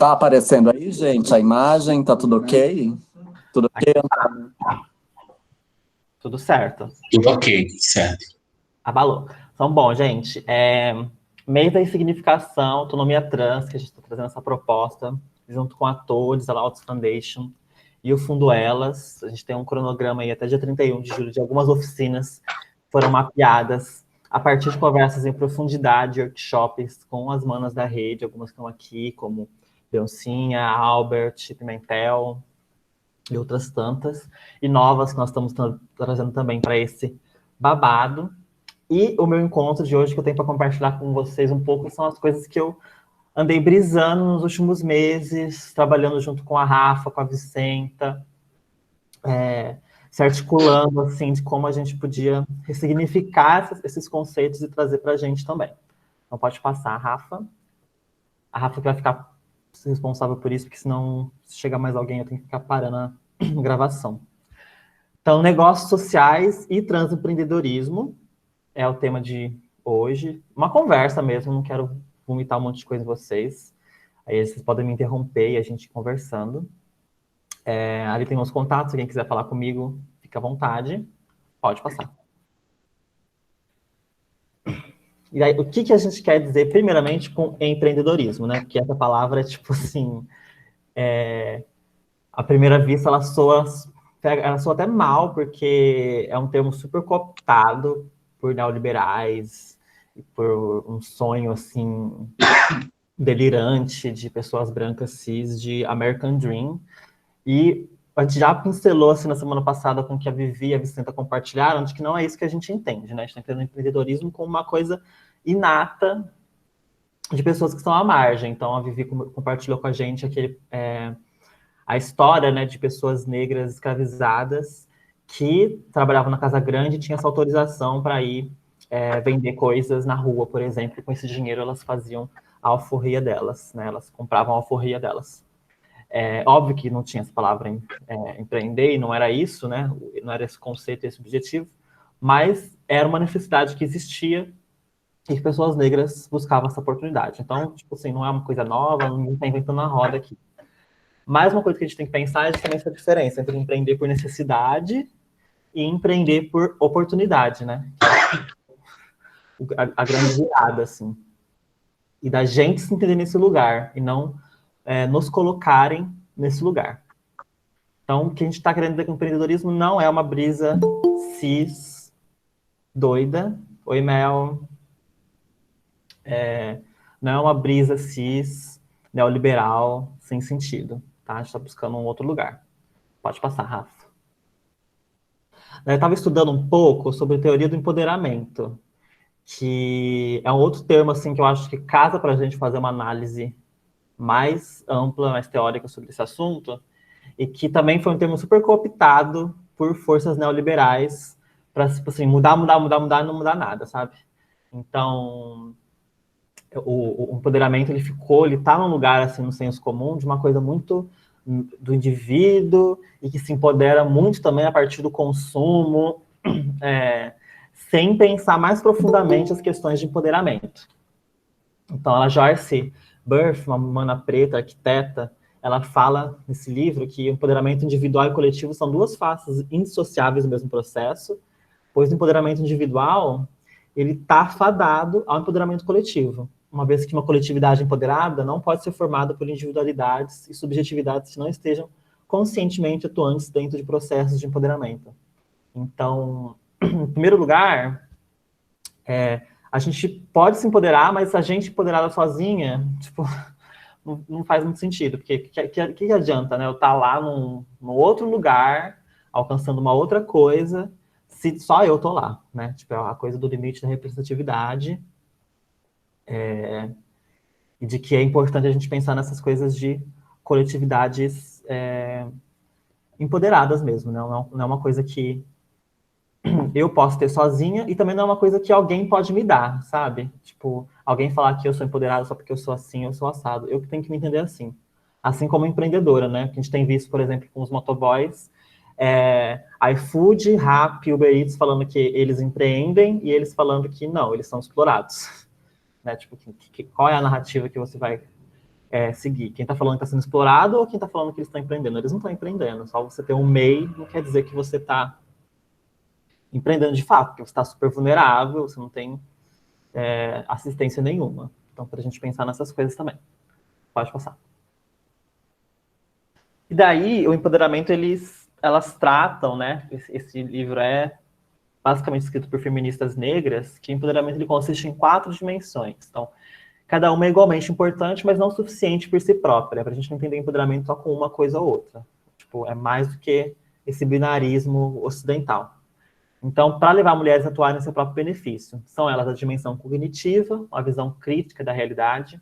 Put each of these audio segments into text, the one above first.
Tá aparecendo aí, gente, a imagem? Tá tudo ok? Tudo ok? Tudo certo. Tudo ok, certo. Abalou. Então, bom, gente, mês da Significação, Autonomia Trans, que a gente está trazendo essa proposta, junto com a Todes, a Laudes Foundation e o Fundo Elas. A gente tem um cronograma aí até dia 31 de julho de algumas oficinas que foram mapeadas a partir de conversas em profundidade, workshops com as manas da rede, algumas que estão aqui, como Leoncinha, Albert, Pimentel e outras tantas, e novas que nós estamos trazendo também para esse babado. E o meu encontro de hoje, que eu tenho para compartilhar com vocês um pouco, são as coisas que eu andei brisando nos últimos meses, trabalhando junto com a Rafa, com a Vicenta, se articulando, assim, de como a gente podia ressignificar esses conceitos e trazer para a gente também. Então pode passar, Rafa. A Rafa que vai ficar responsável por isso, porque senão, se chegar mais alguém, eu tenho que ficar parando a gravação. Então, negócios sociais e transempreendedorismo é o tema de hoje. Uma conversa mesmo, não quero vomitar um monte de coisa em vocês. Aí vocês podem me interromper e a gente conversando. Ali tem meus contatos, se quem quiser falar comigo, fica à vontade. Pode passar. E aí, o que a gente quer dizer, primeiramente, com empreendedorismo, né? Porque essa palavra é tipo assim, à primeira vista, ela soa até mal, porque é um termo super cooptado por neoliberais, e por um sonho, assim, delirante de pessoas brancas cis, de American Dream. E a gente já pincelou, assim, na semana passada, com que a Vivi e a Vicenta compartilharam, de que não é isso que a gente entende, né? A gente está entendendo o empreendedorismo como uma coisa inata de pessoas que estão à margem. Então, a Vivi compartilhou com a gente a história, né, de pessoas negras escravizadas que trabalhavam na Casa Grande e tinham essa autorização para ir vender coisas na rua, por exemplo, e com esse dinheiro elas faziam a alforria delas, né, elas compravam a alforria delas. Óbvio que não tinha essa palavra empreender, e não era isso, né, não era esse conceito, esse objetivo, mas era uma necessidade que existia e que pessoas negras buscavam essa oportunidade. Então, tipo assim, não é uma coisa nova, ninguém está inventando a roda aqui. Mais uma coisa que a gente tem que pensar é justamente essa diferença entre empreender por necessidade e empreender por oportunidade, né? A grande virada, assim. E da gente se entender nesse lugar e não nos colocarem nesse lugar. Então, o que a gente está querendo dizer com empreendedorismo não é uma brisa cis doida. Oi, Mel. Não é uma brisa cis neoliberal sem sentido. Tá? A gente está buscando um outro lugar. Pode passar, Rafa. Eu estava estudando um pouco sobre teoria do empoderamento, que é um outro termo assim que eu acho que casa para a gente fazer uma análise mais ampla, mais teórica sobre esse assunto, e que também foi um termo super cooptado por forças neoliberais para, tipo assim, mudar e não mudar nada, sabe? Então, o empoderamento ele está num lugar assim no senso comum de uma coisa muito do indivíduo e que se empodera muito também a partir do consumo, sem pensar mais profundamente as questões de empoderamento. Então, a Joyce Burf, uma mana preta, arquiteta, ela fala nesse livro que o empoderamento individual e coletivo são duas faces indissociáveis do mesmo processo, pois o empoderamento individual ele está fadado ao empoderamento coletivo, uma vez que uma coletividade empoderada não pode ser formada por individualidades e subjetividades que não estejam conscientemente atuantes dentro de processos de empoderamento. Então, em primeiro lugar, a gente pode se empoderar, mas a gente empoderada sozinha, tipo, não faz muito sentido, porque que adianta, né? Eu estar lá num outro lugar, alcançando uma outra coisa, se só eu tô lá, né? Tipo, é a coisa do limite da representatividade, e de que é importante a gente pensar nessas coisas de coletividades empoderadas mesmo, né? Não é uma coisa que eu posso ter sozinha e também não é uma coisa que alguém pode me dar, sabe? Tipo, alguém falar que eu sou empoderada só porque eu sou assim, eu sou assado. Eu que tenho que me entender assim. Assim como empreendedora, né? Que a gente tem visto, por exemplo, com os motoboys, iFood, Rappi, Uber Eats falando que eles empreendem e eles falando que não, eles são explorados. Né? Tipo, qual é a narrativa que você vai seguir. Quem está falando que está sendo explorado ou quem está falando que eles estão empreendendo? Eles não estão empreendendo. Só você ter um MEI não quer dizer que você está empreendendo de fato, porque você está super vulnerável, você não tem assistência nenhuma. Então, para a gente pensar nessas coisas também. Pode passar. E daí, o empoderamento, elas tratam, né? Esse livro é basicamente escrito por feministas negras, que o empoderamento ele consiste em 4 dimensões. Então, cada uma é igualmente importante, mas não suficiente por si própria, para a gente não entender empoderamento só com uma coisa ou outra. Tipo, é mais do que esse binarismo ocidental. Então, para levar mulheres a atuarem em seu próprio benefício, são elas a dimensão cognitiva, uma visão crítica da realidade,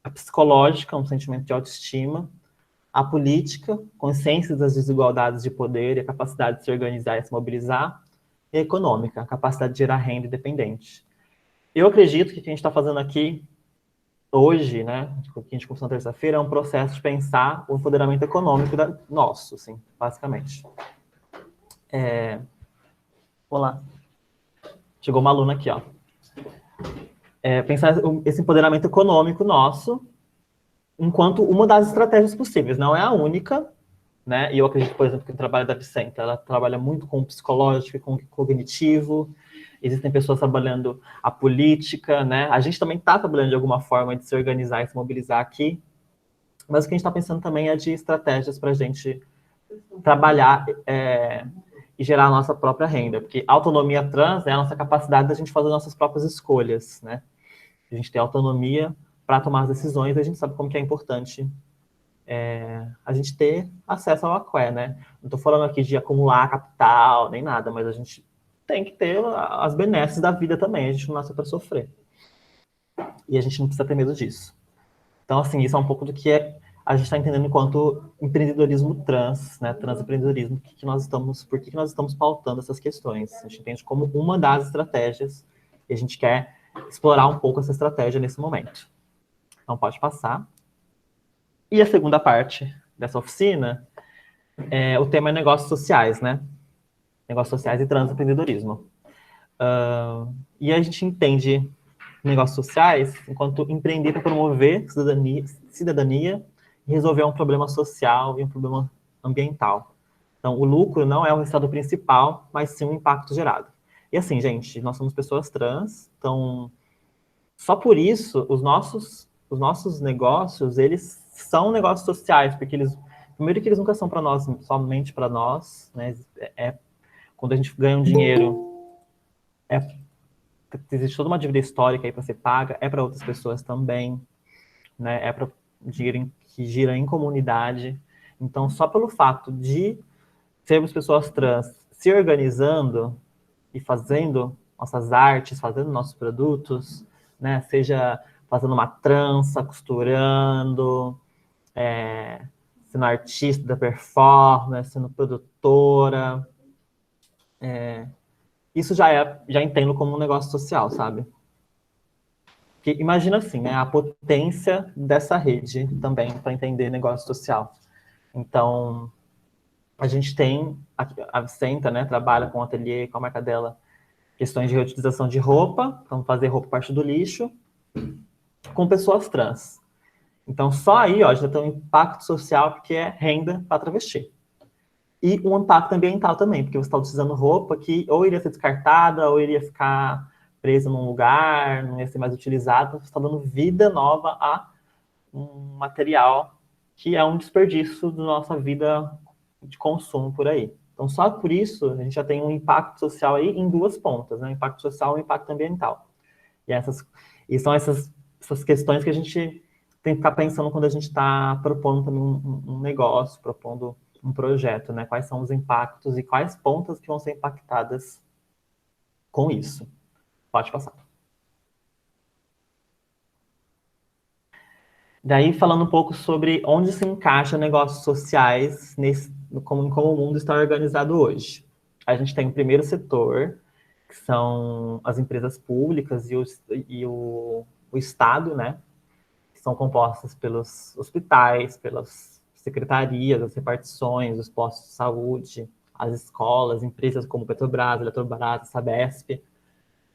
a psicológica, um sentimento de autoestima, a política, consciência das desigualdades de poder e a capacidade de se organizar e se mobilizar, e a econômica, a capacidade de gerar renda independente. Eu acredito que o que a gente está fazendo aqui hoje, né, o que a gente começou na terça-feira, é um processo de pensar o empoderamento econômico nosso, assim, basicamente. Vamos lá. Chegou uma aluna aqui, ó. Pensar esse empoderamento econômico nosso enquanto uma das estratégias possíveis. Não é a única, né? E eu acredito, por exemplo, que o trabalho da Vicenta, ela trabalha muito com o psicológico e com o cognitivo. Existem pessoas trabalhando a política, né? A gente também está trabalhando de alguma forma de se organizar e se mobilizar aqui. Mas o que a gente está pensando também é de estratégias para a gente trabalhar e gerar a nossa própria renda. Porque a autonomia trans é a nossa capacidade da gente fazer nossas próprias escolhas, né? A gente tem autonomia para tomar as decisões, e a gente sabe como que é importante a gente ter acesso ao aqué, né? Não estou falando aqui de acumular capital, nem nada, mas a gente tem que ter as benesses da vida também, a gente não nasce para sofrer. E a gente não precisa ter medo disso. Então, assim, isso é um pouco do que a gente está entendendo enquanto empreendedorismo trans, né? Transempreendedorismo, por que nós estamos pautando essas questões. A gente entende como uma das estratégias e a gente quer explorar um pouco essa estratégia nesse momento. Então, pode passar. E a segunda parte dessa oficina, o tema é negócios sociais, né? Negócios sociais e transempreendedorismo. E a gente entende negócios sociais enquanto empreender para promover cidadania e resolver um problema social e um problema ambiental. Então, o lucro não é o resultado principal, mas sim o impacto gerado. E assim, gente, nós somos pessoas trans, então, só por isso, os nossos negócios, eles são negócios sociais, porque primeiro que eles nunca são para nós, somente para nós, né? Quando a gente ganha um dinheiro, existe toda uma dívida histórica aí para ser paga, é para outras pessoas também, né? É para dinheiro que gira em comunidade. Então, só pelo fato de sermos pessoas trans se organizando e fazendo nossas artes, fazendo nossos produtos, né? Seja fazendo uma trança, costurando, sendo artista da performance, sendo produtora. Isso já entendo como um negócio social, sabe? Porque imagina assim, né? A potência dessa rede também para entender negócio social. Então, a gente tem, a Vicenta, né, trabalha com o ateliê, com a marca dela, questões de reutilização de roupa, então fazer roupa parte do lixo, com pessoas trans. Então, só aí, ó, já tem um impacto social, porque é renda para travesti. E um impacto ambiental também, porque você está utilizando roupa que ou iria ser descartada, ou iria ficar presa num lugar, não ia ser mais utilizada, você está dando vida nova a um material que é um desperdício da nossa vida de consumo por aí. Então, só por isso, a gente já tem um impacto social aí em 2 pontas, né? Impacto social e impacto ambiental. E são essas questões que a gente tem que ficar pensando quando a gente está propondo também um negócio, propondo um projeto, né? Quais são os impactos e quais pontas que vão ser impactadas com isso. Pode passar. Daí, falando um pouco sobre onde se encaixa negócios sociais como o mundo está organizado hoje. A gente tem o primeiro setor, que são as empresas públicas o Estado, né? Que são compostas pelos hospitais, pelas secretarias, as repartições, os postos de saúde, as escolas, empresas como Petrobras, Eletrobras, Sabesp.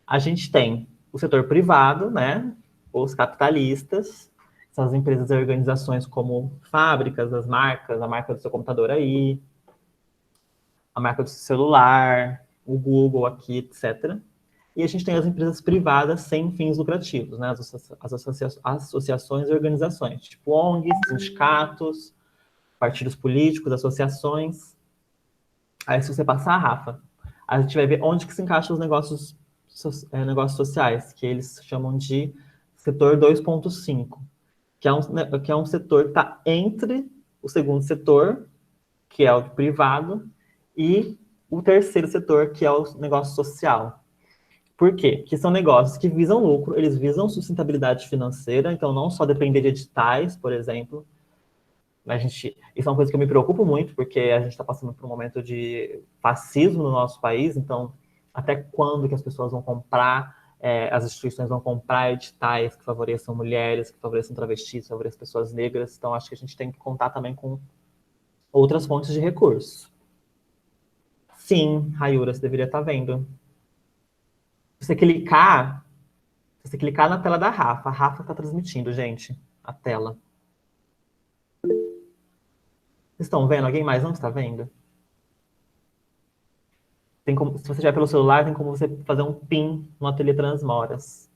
A gente tem o setor privado, né? Os capitalistas, essas empresas e organizações como fábricas, as marcas, a marca do seu computador aí, a marca do seu celular, o Google aqui, etc. E a gente tem as empresas privadas sem fins lucrativos, né? Associações e organizações, tipo ONGs, sindicatos, partidos políticos, associações. Aí, se você passar a Rafa, a gente vai ver onde que se encaixam os negócios sociais, que eles chamam de setor 2.5, que é um setor que está entre o segundo setor, que é o privado, e o terceiro setor, que é o negócio social. Por quê? Porque são negócios que visam lucro, eles visam sustentabilidade financeira, então não só depender de editais, por exemplo. Isso é uma coisa que eu me preocupo muito, porque a gente está passando por um momento de fascismo no nosso país, então até quando que as pessoas vão comprar, as instituições vão comprar editais que favoreçam mulheres, que favoreçam travestis, que favoreçam pessoas negras, então acho que a gente tem que contar também com outras fontes de recursos. Sim, Rayura, você deveria estar vendo. Se você clicar na tela da Rafa, a Rafa está transmitindo, gente, a tela. Vocês estão vendo? Alguém mais não está vendo? Se você estiver pelo celular, tem como você fazer um pin no Ateliê Transmoras.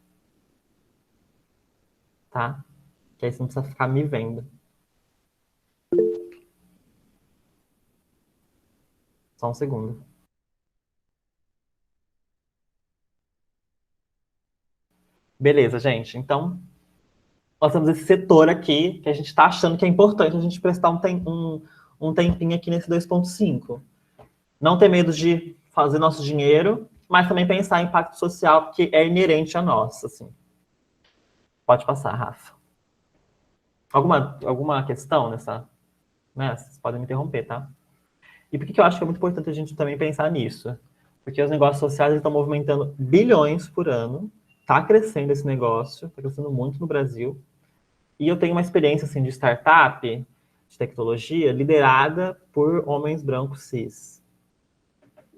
Tá? Que aí você não precisa ficar me vendo. Só um segundo. Beleza, gente. Então, nós temos esse setor aqui que a gente está achando que é importante a gente prestar um tempinho aqui nesse 2.5. Não ter medo de fazer nosso dinheiro, mas também pensar em impacto social, que é inerente a nós. Assim. Pode passar, Rafa. Alguma questão nessa? Né? Vocês podem me interromper, tá? E por que eu acho que é muito importante a gente também pensar nisso? Porque os negócios sociais estão movimentando bilhões por ano, está crescendo esse negócio, está crescendo muito no Brasil. E eu tenho uma experiência assim, de startup, de tecnologia, liderada por homens brancos cis.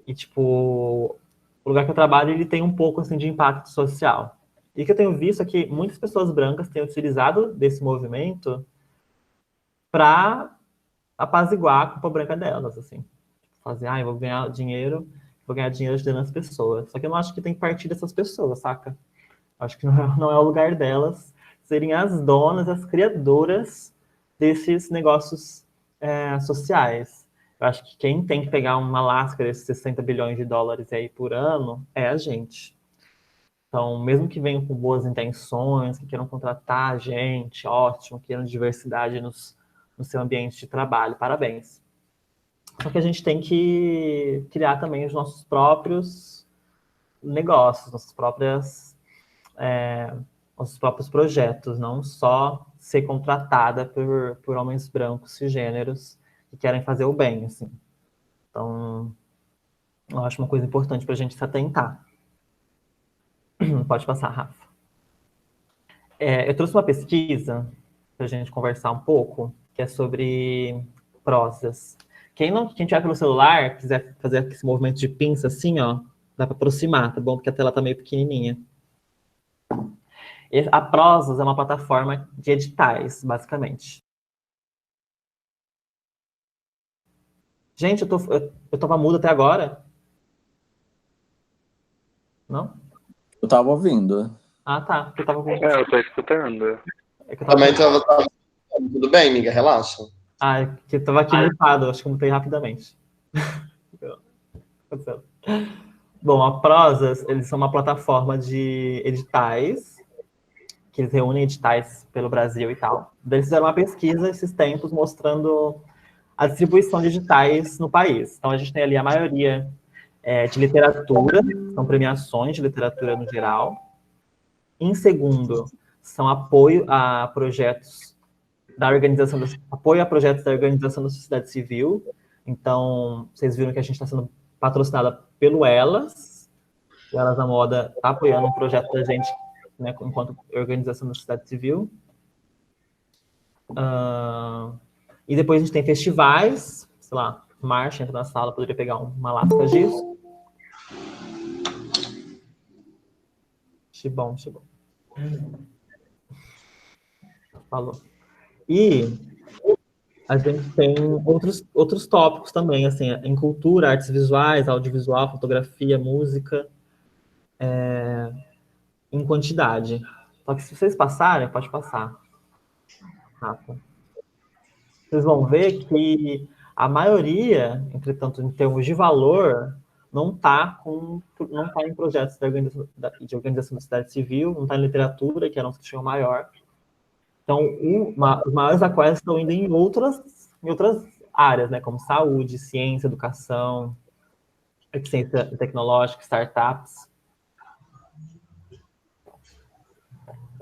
E, tipo, o lugar que eu trabalho, ele tem um pouco assim, de impacto social. E o que eu tenho visto é que muitas pessoas brancas têm utilizado desse movimento para apaziguar a culpa branca delas, assim. Fazer, eu vou ganhar dinheiro ajudando as pessoas. Só que eu não acho que tem que partir dessas pessoas, saca? Acho que não é o lugar delas serem as donas, as criadoras desses negócios sociais. Eu acho que quem tem que pegar uma lasca desses 60 bilhões de dólares aí por ano é a gente. Então, mesmo que venham com boas intenções, que queiram contratar gente, ótimo, queiram diversidade no seu ambiente de trabalho, parabéns. Só que a gente tem que criar também os nossos próprios negócios, nossos próprios projetos, não só ser contratada por homens brancos cisgêneros que querem fazer o bem, assim. Então, eu acho uma coisa importante para a gente se atentar. Pode passar, Rafa. Eu trouxe uma pesquisa para a gente conversar um pouco, que é sobre prosas. Quem tiver pelo celular, quiser fazer esse movimento de pinça assim, ó, dá para aproximar, tá bom? Porque a tela tá meio pequenininha. A Prozas é uma plataforma de editais, basicamente. Gente, eu tava mudo até agora? Não? Eu tava ouvindo. Ah, tá. Eu tava com... eu tô escutando. Também tava. Tudo bem, amiga? Relaxa. Que eu tava aqui mutado, acho que eu mutei rapidamente. Bom, a Prozas, eles são uma plataforma de editais, que eles reúnem editais pelo Brasil e tal. Eles fizeram uma pesquisa esses tempos mostrando a distribuição de editais no país. Então, a gente tem ali a maioria de literatura, são premiações de literatura no geral. Em segundo, são apoio a projetos da organização da sociedade civil. Então, vocês viram que a gente está sendo patrocinada pelo Elas. O Elas na Moda está apoiando um projeto da gente, né, enquanto organização da sociedade civil. E depois a gente tem festivais, sei lá, Marcha entra na sala, poderia pegar uma lasca disso. Xibom. falou. E a gente tem outros tópicos também, assim, em cultura, artes visuais, audiovisual, fotografia, música, em quantidade. Só que se vocês passarem, pode passar, Rafa. Vocês vão ver que a maioria, entretanto, em termos de valor, não está em projetos de organização da sociedade civil, não está em literatura, que era um que tinha maior. Então, os maiores aquários estão indo em outras áreas, né, como saúde, ciência, educação, eficiência tecnológica, startups.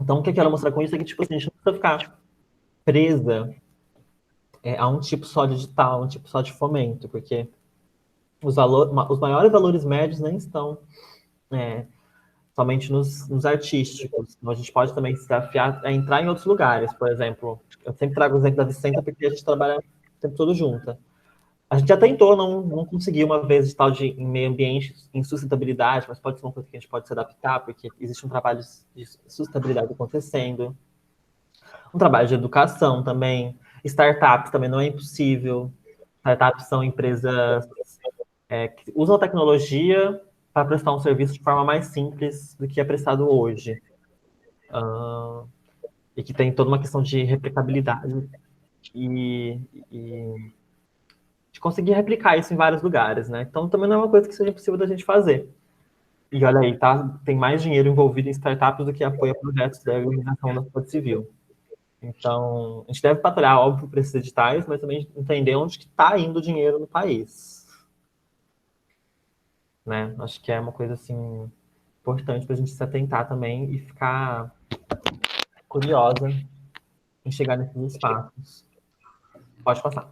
Então, o que eu quero mostrar com isso é que, tipo assim, a gente não precisa ficar presa a um tipo só de edital, um tipo só de fomento, porque os maiores valores médios nem estão somente nos artísticos. Então, a gente pode também se desafiar a entrar em outros lugares. Por exemplo, eu sempre trago o exemplo da Vicenta, porque a gente trabalha o tempo todo junto. A gente já tentou, não conseguiu uma vez de tal em meio ambiente, em sustentabilidade, mas pode ser uma coisa que a gente pode se adaptar, porque existe um trabalho de sustentabilidade acontecendo. Um trabalho de educação também. Startups também não é impossível. Startups são empresas que usam a tecnologia para prestar um serviço de forma mais simples do que é prestado hoje. E que tem toda uma questão de replicabilidade e de conseguir replicar isso em vários lugares, né? Então também não é uma coisa que seja possível da gente fazer. E olha aí, tá? Tem mais dinheiro envolvido em startups do que apoio a projetos da organização da sociedade civil. Então, a gente deve patrulhar, óbvio, para esses editais, mas também entender onde que está indo o dinheiro no país. Né? Acho que é uma coisa, assim, importante para a gente se atentar também e ficar curiosa em chegar nesses espaços. Pode passar.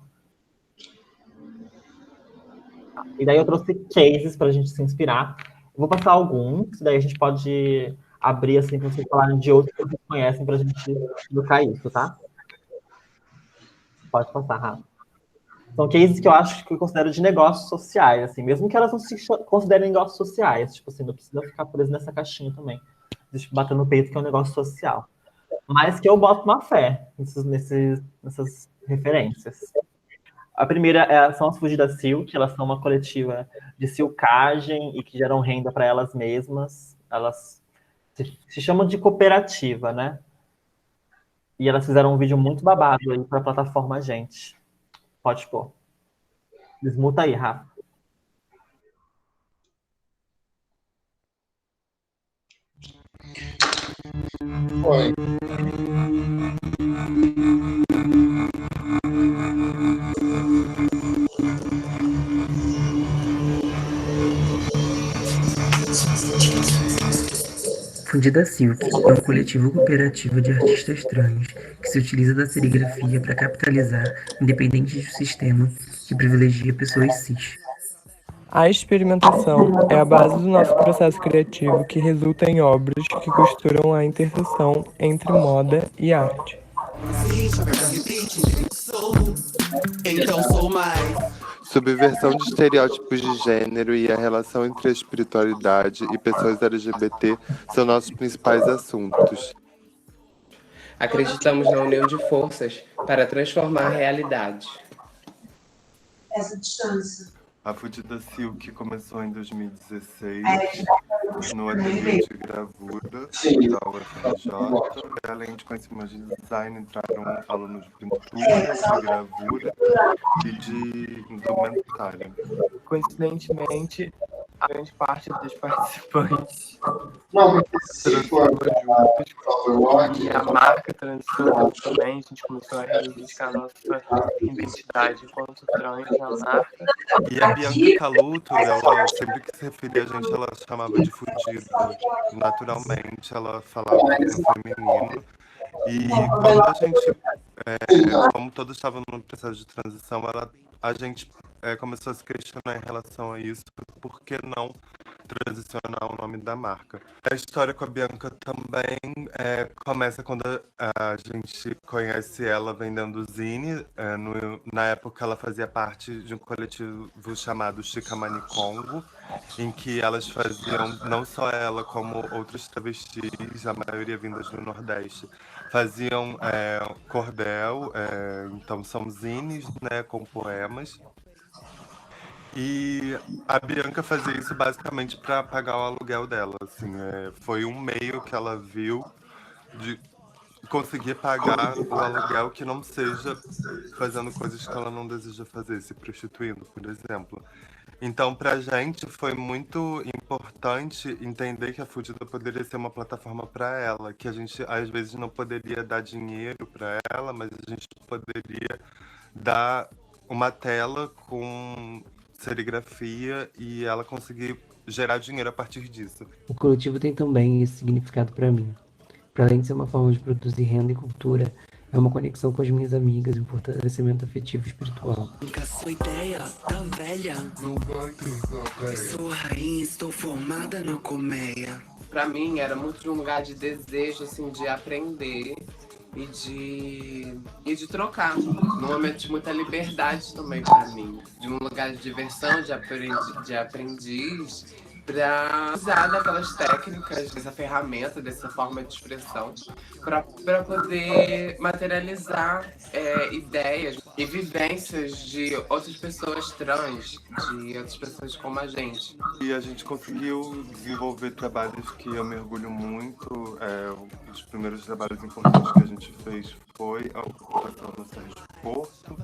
E daí eu trouxe cases para a gente se inspirar. Eu vou passar alguns, daí a gente pode abrir, assim, para vocês falarem de outros que vocês conhecem para a gente educar isso, tá? Pode passar, Rafa. São cases que eu acho que eu considero de negócios sociais, assim, mesmo que elas não se considerem negócios sociais, tipo assim, não precisa ficar preso nessa caixinha também, bater no peito que é um negócio social. Mas que eu boto uma fé nessas referências. A primeira são as Fugidas Silk, elas são uma coletiva de silcagem e que geram renda para elas mesmas. Elas se chamam de cooperativa, né? E elas fizeram um vídeo muito babado aí para a plataforma Gente. Pode pôr. Desmuta aí, Rafa. Oi. Fundida Silk é um coletivo cooperativo de artistas trans que se utiliza da serigrafia para capitalizar, independente do sistema que privilegia pessoas cis. A experimentação é a base do nosso processo criativo que resulta em obras que costuram a interseção entre moda e arte. Subversão de estereótipos de gênero e a relação entre a espiritualidade e pessoas LGBT são nossos principais assuntos. Acreditamos na união de forças para transformar a realidade. Essa distância. A Fundida Silk começou em 2016 no ateliê de gravura da UFRJ. Além de conhecimento de design, entraram alunos de pintura, de gravura e de indumentária. Coincidentemente, a grande parte dos participantes Transitou juntos. e a marca transicionou também. A gente começou a reivindicar a nossa identidade enquanto trans na marca. E a Bianca Caluto, ela sempre que se referia a gente, ela chamava de fudida. Naturalmente, ela falava no feminino. E quando a gente, como todos estavam no processo de transição, a gente começou a se questionar em relação a isso, por que não transicionar o nome da marca. A história com a Bianca também começa quando a gente conhece ela vendendo zine. Na época ela fazia parte de um coletivo chamado Chicamani Congo, em que elas faziam, não só ela, como outras travestis, a maioria vindas do Nordeste, faziam cordel, então são zines, né, com poemas. E a Bianca fazia isso basicamente para pagar o aluguel dela. Assim, foi um meio que ela viu de conseguir pagar o aluguel que não seja fazendo coisas que ela não deseja fazer, se prostituindo, por exemplo. Então, pra gente foi muito importante entender que a Fudida poderia ser uma plataforma para ela, que a gente às vezes não poderia dar dinheiro para ela, mas a gente poderia dar uma tela com serigrafia e ela conseguir gerar dinheiro a partir disso. O coletivo tem também esse significado para mim. Para além de ser uma forma de produzir renda e cultura, é uma conexão com as minhas amigas e um fortalecimento afetivo e espiritual. Nunca sou ideia, tá velha. Sou rainha, estou formada na colmeia. Pra mim, era muito de um lugar de desejo, assim, de aprender e de trocar. Num momento de muita liberdade também pra mim. De um lugar de diversão, de aprendiz, para usar daquelas técnicas, dessa ferramenta, dessa forma de expressão, para poder materializar ideias e vivências de outras pessoas trans, de outras pessoas como a gente. E a gente conseguiu desenvolver trabalhos que eu me orgulho muito. Um dos primeiros trabalhos importantes que a gente fez foi a ocupação no Sérgio Porto.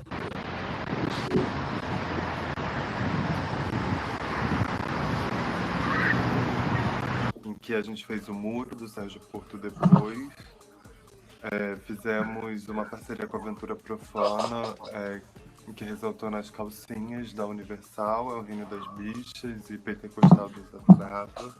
Em que a gente fez o muro do Sérgio Porto depois. Fizemos uma parceria com a Aventura Profana, que resultou nas calcinhas da Universal, El Reino das Bichas e Pentecostal Deusa Trava.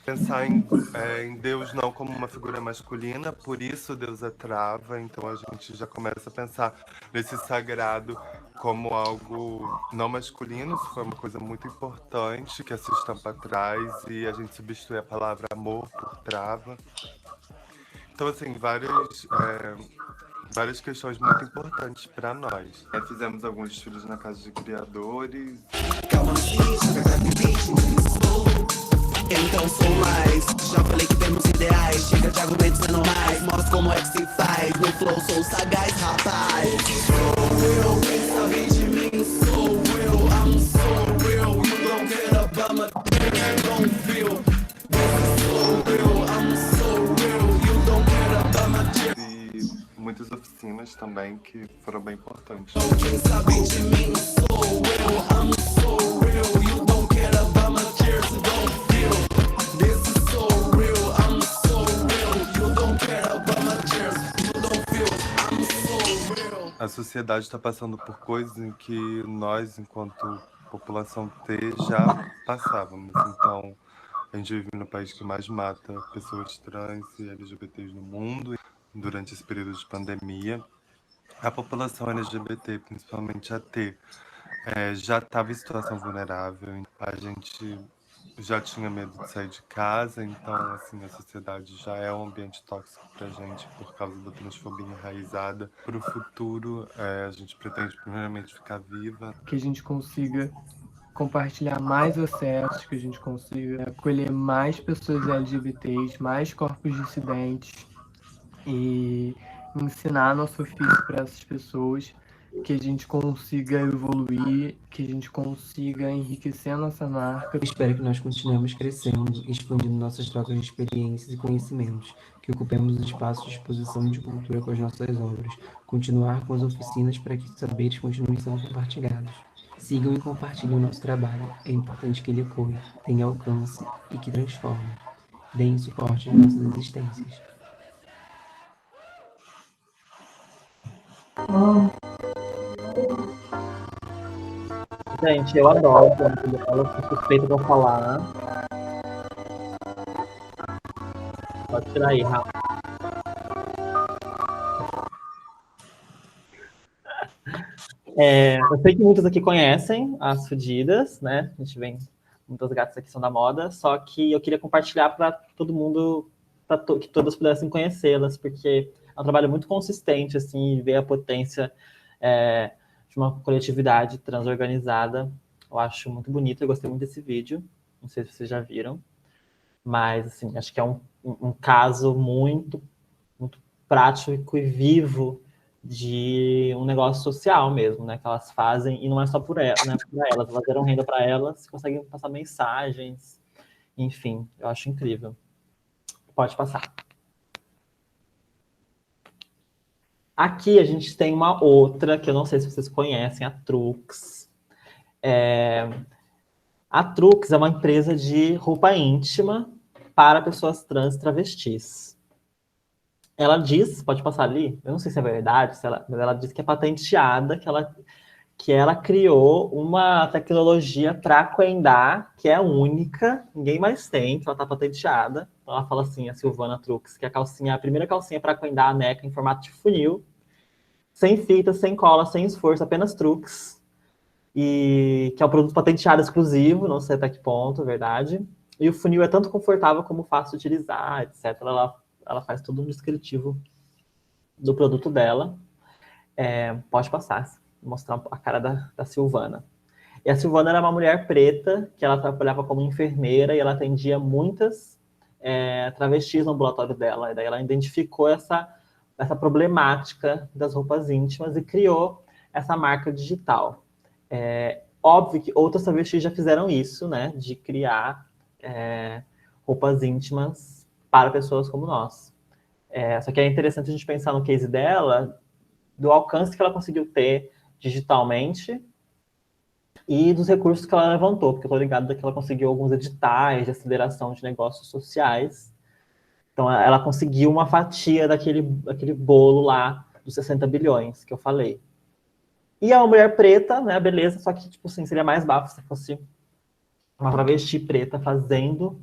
Pensar em Deus não como uma figura masculina, por isso Deusa Trava, então a gente já começa a pensar nesse sagrado como algo não masculino. Isso foi uma coisa muito importante que essa estampa traz, e a gente substitui a palavra amor por trava. Então, assim, várias questões muito importantes para nós. Fizemos alguns estudos na Casa de Criadores. Então sou mais, já falei que temos ideais. Chega de argumentos sendo mais, mostra como é que se faz. No flow sou sagaz, rapaz. Sou eu, quem sabe de mim sou eu. I'm so real, you don't get up, I'm a you don't feel. This is so real, I'm so real, you don't get up, I'm a E muitas oficinas também que foram bem importantes. quem sabe de mim sou eu. I'm so real, you don't get up, I'm a cheers, you don't feel. This is so real, I'm so real, you don't get up, I'm a cheers, you don't feel. I'm so real. A sociedade está passando por coisas em que nós, enquanto população T, já passávamos. Então, a gente vive no país que mais mata pessoas trans e LGBTs no mundo. Durante esse período de pandemia, a população LGBT, principalmente a T, já estava em situação vulnerável. A gente já tinha medo de sair de casa, então, assim, a sociedade já é um ambiente tóxico para a gente por causa da transfobia enraizada. Para o futuro, a gente pretende primeiramente ficar viva. Que a gente consiga compartilhar mais acessos, que a gente consiga acolher mais pessoas LGBTs, mais corpos dissidentes e ensinar nosso ofício para essas pessoas, que a gente consiga evoluir, que a gente consiga enriquecer a nossa marca. Espero que nós continuemos crescendo, expandindo nossas trocas de experiências e conhecimentos, que ocupemos os espaços de exposição de cultura com as nossas obras, continuar com as oficinas para que saberes continuem sendo compartilhados. Sigam e compartilhem o nosso trabalho, é importante que ele ecoe, tenha alcance e que transforme. Deem suporte às nossas existências. Gente, eu adoro ela, sou suspeita pra falar. Pode tirar aí, Rafa. Eu sei que muitos aqui conhecem as Fudidas, né? A gente vem, muitas gatas aqui são da moda, só que eu queria compartilhar para todo mundo, para que todas pudessem conhecê-las, porque é um trabalho muito consistente, assim, ver a potência de uma coletividade transorganizada. Eu acho muito bonito, eu gostei muito desse vídeo, não sei se vocês já viram, mas, assim, acho que é um caso muito prático e vivo de um negócio social mesmo, né? Que elas fazem, e não é só por elas, né? Por elas, elas geram renda para elas, conseguem passar mensagens, enfim, eu acho incrível. Pode passar. Aqui a gente tem uma outra, que eu não sei se vocês conhecem, a Trux. A Trux é uma empresa de roupa íntima para pessoas trans e travestis. Ela diz, pode passar ali, eu não sei se é verdade, mas ela diz que é patenteada, que ela criou uma tecnologia para aquendar, que é única, ninguém mais tem, que ela está patenteada. Então ela fala assim, a Silvana Trux, que a primeira calcinha para aquendar a neca em formato de funil, sem fita, sem cola, sem esforço, apenas Trux. E que é um produto patenteado exclusivo, não sei até que ponto, é verdade. E o funil é tanto confortável como fácil de utilizar, etc. Ela faz todo um descritivo do produto dela. Pode passar, mostrar a cara da Silvana. E a Silvana era uma mulher preta, que ela trabalhava como enfermeira e ela atendia muitas travestis no ambulatório dela. E daí ela identificou essa problemática das roupas íntimas e criou essa marca digital. Óbvio que outras travestis já fizeram isso, né? De criar roupas íntimas para pessoas como nós. Só que é interessante a gente pensar no case dela, do alcance que ela conseguiu ter digitalmente e dos recursos que ela levantou, porque eu tô ligado que ela conseguiu alguns editais de aceleração de negócios sociais. Então, ela conseguiu uma fatia daquele bolo lá dos 60 bilhões que eu falei. E a mulher preta, né, beleza, só que, tipo assim, seria mais bafo se fosse uma travesti preta fazendo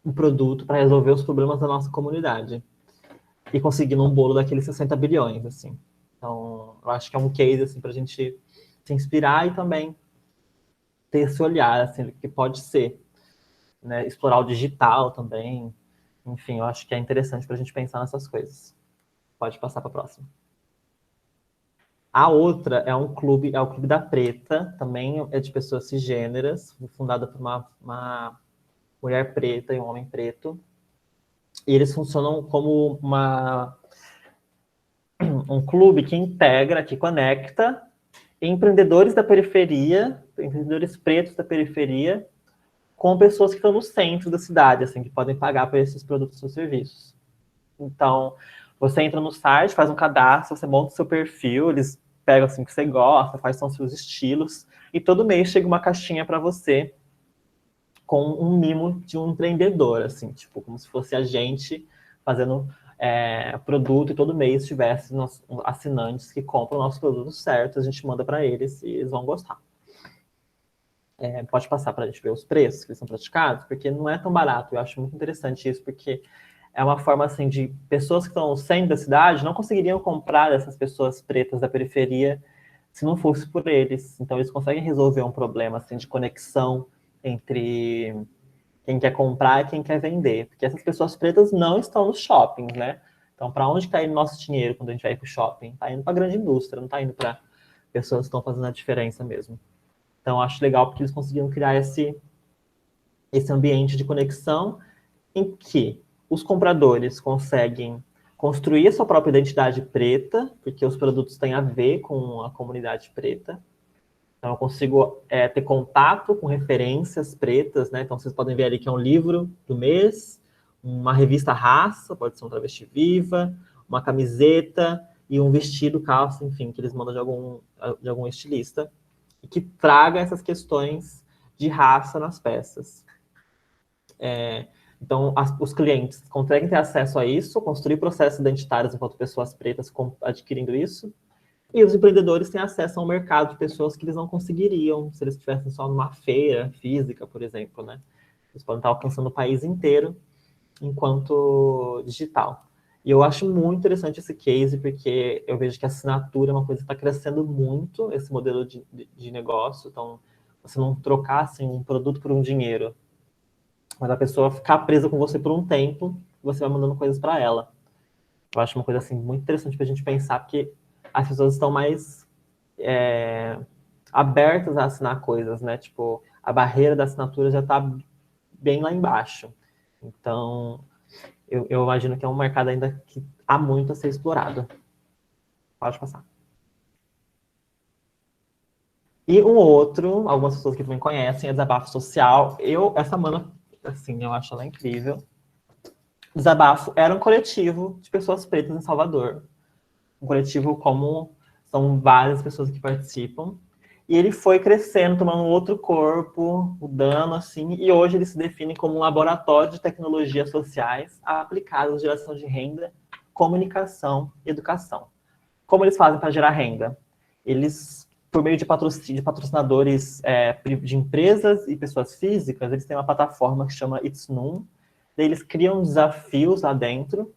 um produto para resolver os problemas da nossa comunidade. E conseguindo um bolo daqueles 60 bilhões, assim. Então, eu acho que é um case, assim, pra gente se inspirar e também ter esse olhar, assim, que pode ser, né? Explorar o digital também. Enfim, eu acho que é interessante pra gente pensar nessas coisas. Pode passar para a próxima. A outra é o Clube da Preta, também é de pessoas cisgêneras, fundada por uma mulher preta e um homem preto. E eles funcionam como um clube que integra, que conecta empreendedores da periferia, empreendedores pretos da periferia, com pessoas que estão no centro da cidade, assim, que podem pagar por esses produtos ou serviços. Então, você entra no site, faz um cadastro, você monta o seu perfil, eles pegam assim o que você gosta, quais são os seus estilos, e todo mês chega uma caixinha para você com um mimo de um empreendedor, assim, tipo, como se fosse a gente fazendo produto e todo mês tivesse assinantes que compram o nosso produto certo, a gente manda para eles e eles vão gostar. Pode passar para a gente ver os preços que eles são praticados, porque não é tão barato, eu acho muito interessante isso, porque é uma forma, assim, de pessoas que estão no centro da cidade não conseguiriam comprar dessas pessoas pretas da periferia se não fosse por eles. Então, eles conseguem resolver um problema, assim, de conexão entre quem quer comprar e quem quer vender. Porque essas pessoas pretas não estão nos shoppings, né? Então, para onde está indo nosso dinheiro quando a gente vai para o shopping? Está indo para a grande indústria, não está indo para pessoas que estão fazendo a diferença mesmo. Então, acho legal porque eles conseguiram criar esse ambiente de conexão em que os compradores conseguem construir a sua própria identidade preta, porque os produtos têm a ver com a comunidade preta. Então, eu consigo ter contato com referências pretas, né? Então, vocês podem ver ali que é um livro do mês, uma revista Raça, pode ser um travesti viva, uma camiseta e um vestido, calça, enfim, que eles mandam de algum estilista, e que traga essas questões de raça nas peças. Então, os clientes conseguem ter acesso a isso, construir processos identitários enquanto pessoas pretas adquirindo isso, e os empreendedores têm acesso a um mercado de pessoas que eles não conseguiriam se eles estivessem só numa feira física, por exemplo, né? Eles podem estar alcançando o país inteiro enquanto digital. E eu acho muito interessante esse case, porque eu vejo que a assinatura é uma coisa que está crescendo muito, esse modelo de negócio. Então, você não trocar assim, um produto por um dinheiro, mas a pessoa ficar presa com você por um tempo, você vai mandando coisas para ela. Eu acho uma coisa assim, muito interessante para a gente pensar, porque as pessoas estão mais abertas a assinar coisas, né? Tipo, a barreira da assinatura já está bem lá embaixo. Então, eu imagino que é um mercado ainda que há muito a ser explorado. Pode passar. E um outro, algumas pessoas que também conhecem, é Desabafo Social. Essa mana, assim, eu acho ela incrível. Desabafo era um coletivo de pessoas pretas em Salvador. Um coletivo como são várias pessoas que participam. E ele foi crescendo, tomando um outro corpo, mudando, assim, e hoje ele se define como um laboratório de tecnologias sociais aplicadas à geração de renda, comunicação e educação. Como eles fazem para gerar renda? Eles, por meio de patrocinadores de empresas e pessoas físicas, eles têm uma plataforma que chama It's Noon. Daí eles criam desafios lá dentro,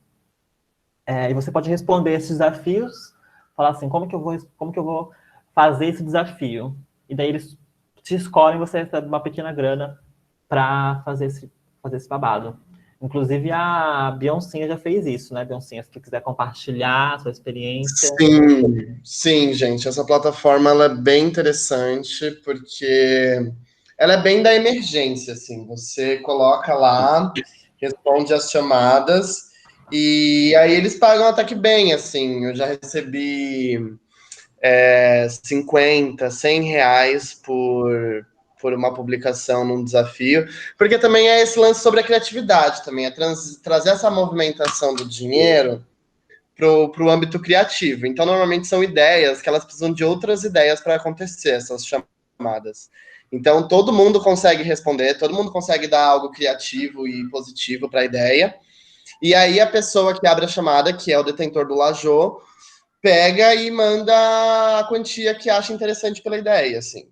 e você pode responder esses desafios, falar assim, como que eu vou fazer esse desafio? E daí eles te escolhem, você recebe uma pequena grana para fazer esse babado. Inclusive, a Beyoncé já fez isso, né, Beyoncé? Se você quiser compartilhar a sua experiência. Sim, gente. Essa plataforma ela é bem interessante, porque ela é bem da emergência, assim. Você coloca lá, responde as chamadas, e aí eles pagam até que bem, assim. Eu já recebi 50, 100 reais por uma publicação num desafio, porque também é esse lance sobre a criatividade também, trazer essa movimentação do dinheiro para o âmbito criativo. Então, normalmente são ideias que elas precisam de outras ideias para acontecer, essas chamadas. Então, todo mundo consegue responder, todo mundo consegue dar algo criativo e positivo para a ideia. E aí, a pessoa que abre a chamada, que é o detentor do Lajô, pega e manda a quantia que acha interessante pela ideia, assim.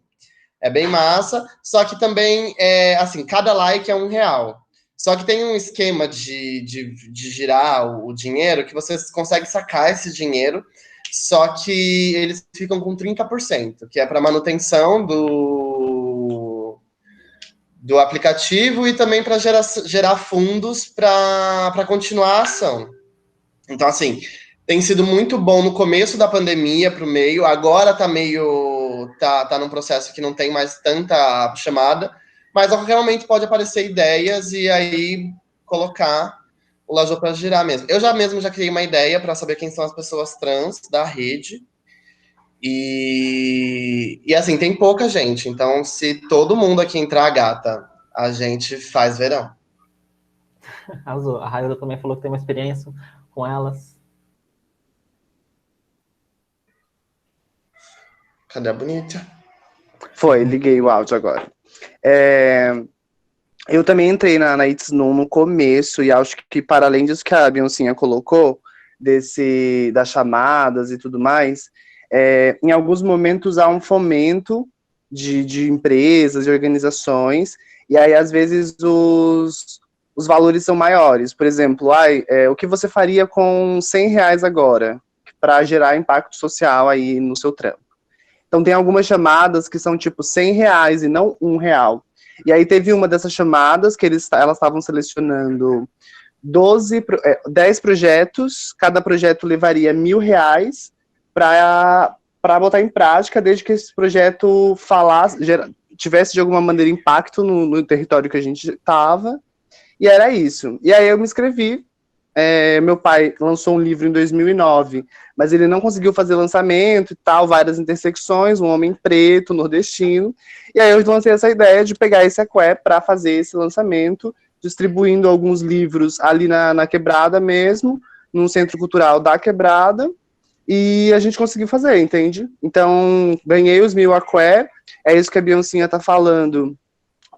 É bem massa, só que também, assim, cada like é R$1. Só que tem um esquema de girar o dinheiro que você consegue sacar esse dinheiro, só que eles ficam com 30%, que é para manutenção do aplicativo e também para gerar fundos para continuar a ação. Então, assim, tem sido muito bom no começo da pandemia para o meio, agora tá num processo que não tem mais tanta chamada, mas a qualquer momento pode aparecer ideias e aí colocar o Lajô para girar mesmo. Eu já criei uma ideia para saber quem são as pessoas trans da rede. E assim, tem pouca gente, então se todo mundo aqui entrar, gata, a gente faz verão. A Raíla também falou que tem uma experiência com elas. Cadê a bonita? Foi, liguei o áudio agora. Eu também entrei na It's Noon no começo, e acho que para além disso que a Beyoncé colocou, das chamadas e tudo mais, em alguns momentos há um fomento de empresas, de organizações, e aí às vezes os valores são maiores. Por exemplo, o que você faria com R$100 agora, para gerar impacto social aí no seu trampo? Então tem algumas chamadas que são tipo R$100 e não R$1. E aí teve uma dessas chamadas que elas estavam selecionando 10 projetos, cada projeto levaria R$1.000 para botar em prática, desde que esse projeto tivesse de alguma maneira impacto no território que a gente estava, e era isso. E aí eu me inscrevi. Meu pai lançou um livro em 2009, mas ele não conseguiu fazer lançamento e tal, várias intersecções, um homem preto, nordestino, e aí eu lancei essa ideia de pegar esse aqué para fazer esse lançamento, distribuindo alguns livros ali na Quebrada mesmo, num centro cultural da Quebrada, e a gente conseguiu fazer, entende? Então, ganhei os 1.000 aqué, é isso que a Beyoncé tá falando,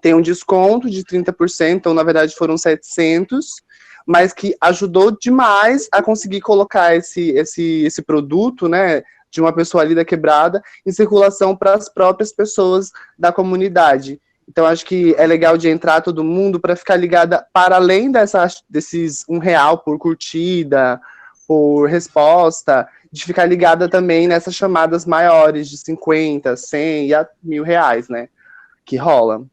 tem um desconto de 30%, então na verdade foram 700, mas que ajudou demais a conseguir colocar esse produto, né, de uma pessoa ali da Quebrada, em circulação para as próprias pessoas da comunidade. Então, acho que é legal de entrar todo mundo para ficar ligada, para além desses R$1 por curtida, por resposta, de ficar ligada também nessas chamadas maiores, de 50, 100 e a R$1.000, né, que rola.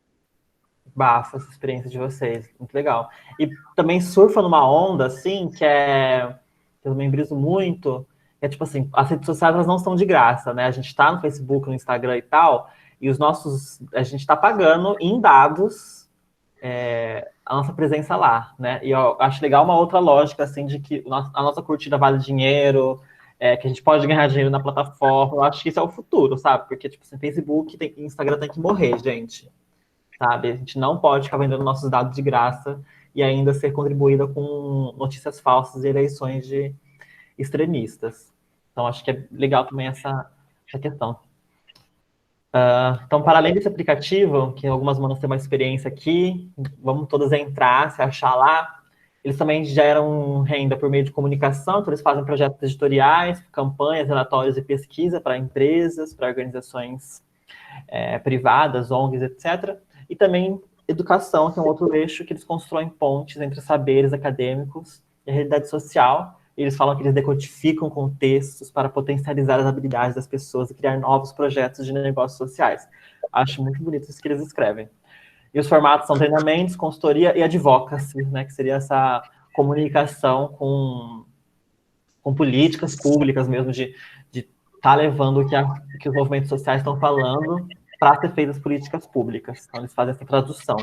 Bafo essa experiência de vocês, muito legal. E também surfa numa onda, assim, que eu também briso muito, é tipo assim, as redes sociais elas não são de graça, né? A gente tá no Facebook, no Instagram e tal, e a gente tá pagando em dados a nossa presença lá, né? E eu acho legal uma outra lógica, assim, de que a nossa curtida vale dinheiro, que a gente pode ganhar dinheiro na plataforma. Eu acho que isso é o futuro, sabe? Porque, tipo assim, Facebook e Instagram tem que morrer, gente, sabe? A gente não pode ficar vendendo nossos dados de graça e ainda ser contribuída com notícias falsas e eleições de extremistas. Então, acho que é legal também essa questão. Então, para além desse aplicativo, que algumas manas têm uma experiência aqui, vamos todas entrar, se achar lá. Eles também geram renda por meio de comunicação, então eles fazem projetos editoriais, campanhas, relatórios e pesquisa para empresas, para organizações privadas, ONGs, etc. E também educação, que é um outro eixo que eles constroem pontes entre saberes acadêmicos e a realidade social. Eles falam que eles decodificam contextos para potencializar as habilidades das pessoas e criar novos projetos de negócios sociais. Acho muito bonito isso que eles escrevem. E os formatos são treinamentos, consultoria e advocacy, né, que seria essa comunicação com políticas públicas mesmo, de estar levando o que os movimentos sociais estão falando para ser feitas políticas públicas. Então, eles fazem essa tradução.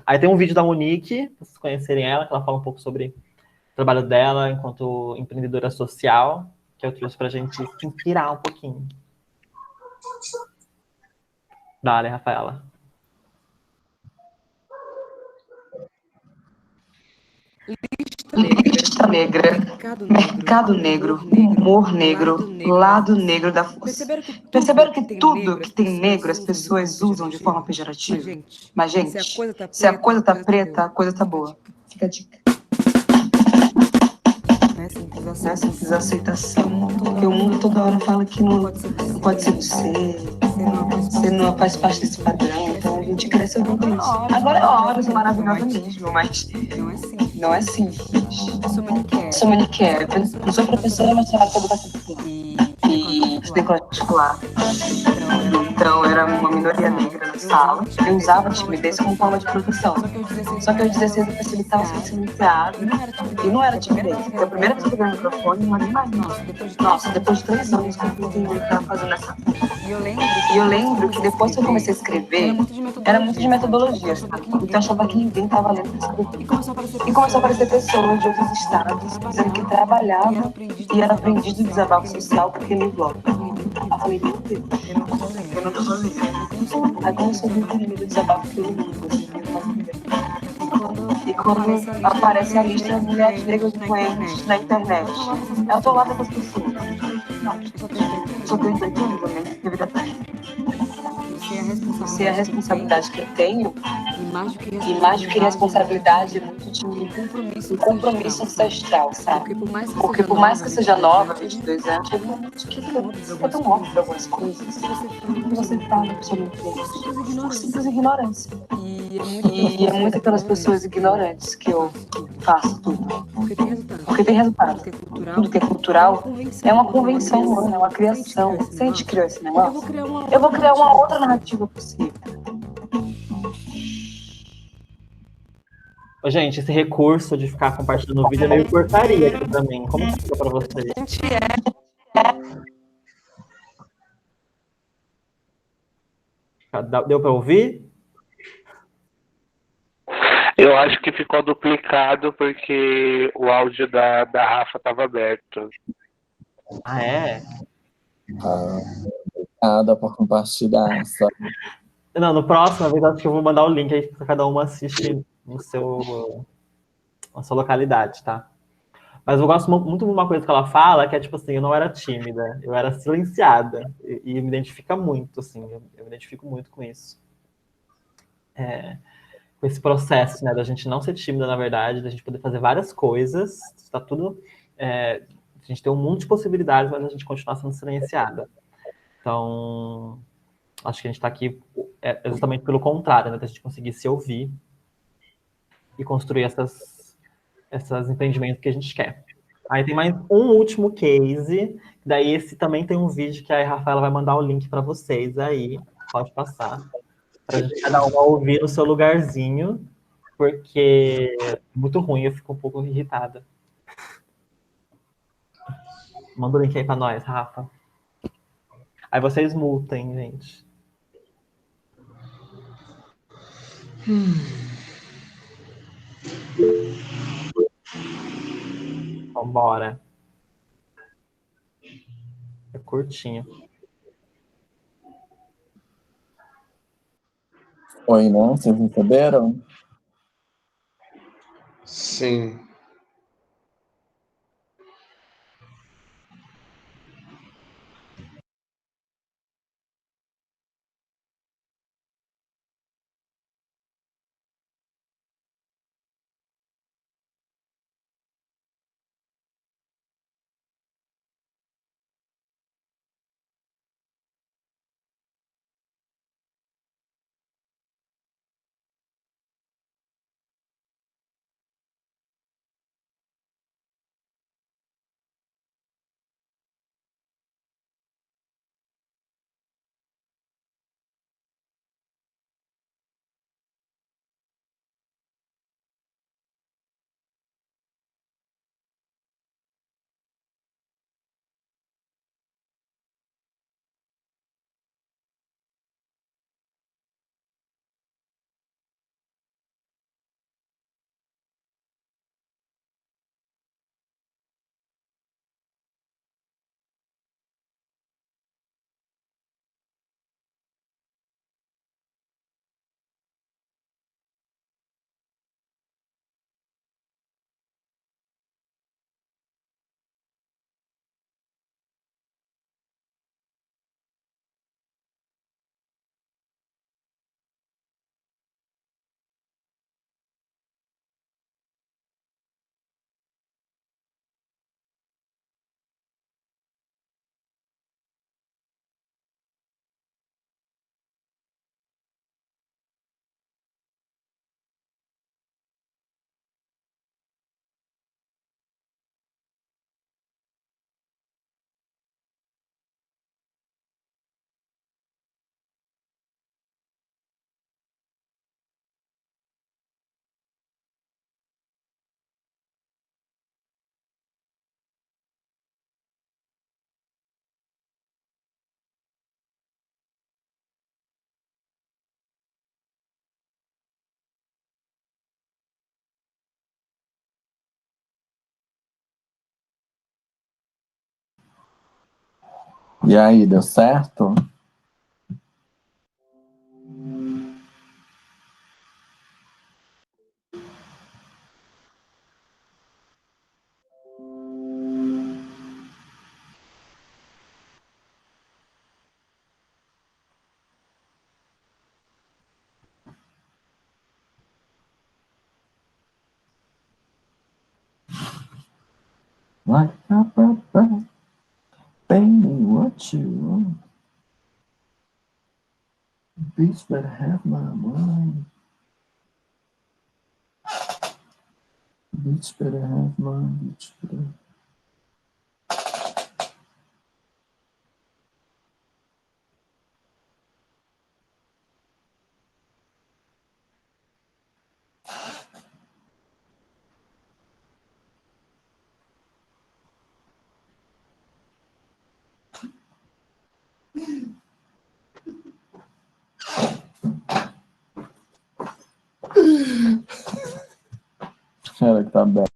Aí tem um vídeo da Monique, para vocês conhecerem ela, que ela fala um pouco sobre o trabalho dela enquanto empreendedora social, que eu trouxe para a gente se inspirar um pouquinho. Dale, Rafaela. Lista negra, mercado negro, humor negro, lado negro da força. Perceberam que tudo que tem negro as pessoas usam de forma pejorativa? Mas, gente, se a coisa tá preta, a coisa tá boa. Fica a dica. Não é simples aceitação. Porque o mundo toda hora fala que não pode ser você não faz parte desse padrão, então a gente cresce ouvindo isso. Agora é horas maravilhosa mesmo, mas não é simples. Sou maniquera. Eu sou professora, mas trabalho com educação e estudei colégio particular. Então, eu era uma minoria negra na sala. Eu usava a timidez como forma de proteção. Só que aos 16 eu percebi que estava sendo silenciado. E não era timidez. Porque a primeira vez que eu peguei o microfone, não era mais nossa, depois de 3 anos que eu entendi o que eu estava fazendo essa. E eu lembro que depois que eu comecei a escrever, era muito de metodologia, sabe? Então eu achava que ninguém estava lendo para escrever. E começou a aparecer pessoas de outros estados dizendo que trabalhavam e era aprendiz do desabafo social porque li blog. Eu falei, meu Deus, eu não tô sozinha. Aí começou a vir o do desabafo pelo mundo, assim, e quando aparece a lista das mulheres negras influentes na internet, eu tô lá dessas pessoas. Não, eu só tenho 18 anos, a minha vida tá. Se a responsabilidade que eu tenho, e mais do que responsabilidade, é muito de um compromisso ancestral, sabe? Porque por mais que eu seja nova, 22 anos, chega um momento que fica tão óbvio para algumas coisas. E você fala absolutamente por simples ignorância. E é muito pelas pessoas ignorantes que eu faço tudo. Porque tem resultado. Tudo que é cultural é uma convenção humana, é uma criação. Se a gente criou esse negócio, eu vou criar uma outra narrativa possível. Gente, esse recurso de ficar compartilhando o vídeo é meio porcaria aqui pra mim. Como que fica pra vocês? Deu pra ouvir? Eu acho que ficou duplicado porque o áudio da Rafa estava aberto. Ah, é? Nada para compartilhar. Sabe? Não, no próximo, vez acho que eu vou mandar o link aí para cada uma assistir na sua localidade, tá? Mas eu gosto muito de uma coisa que ela fala, que é tipo assim, eu não era tímida, eu era silenciada. E me identifica muito, assim, eu me identifico muito com isso. Com esse processo, né, da gente não ser tímida, na verdade, da gente poder fazer várias coisas, está tudo... a gente tem um mundo de possibilidades, mas a gente continua sendo silenciada. Então, acho que a gente está aqui justamente pelo contrário, né, da gente conseguir se ouvir e construir esses empreendimentos que a gente quer. Aí tem mais um último case, daí esse também tem um vídeo que a Rafaela vai mandar o link para vocês aí, pode passar, para a gente cada uma ouvir no seu lugarzinho, porque é muito ruim, eu fico um pouco irritada. Manda o link aí para nós, Rafa. Aí vocês multem, gente. Vambora. É curtinho. Foi, né? Vocês receberam? Sim. E aí, deu certo? Like pay me what you want. Bitch better have my money. Bitch better have my bitch better. Ela que tá bem.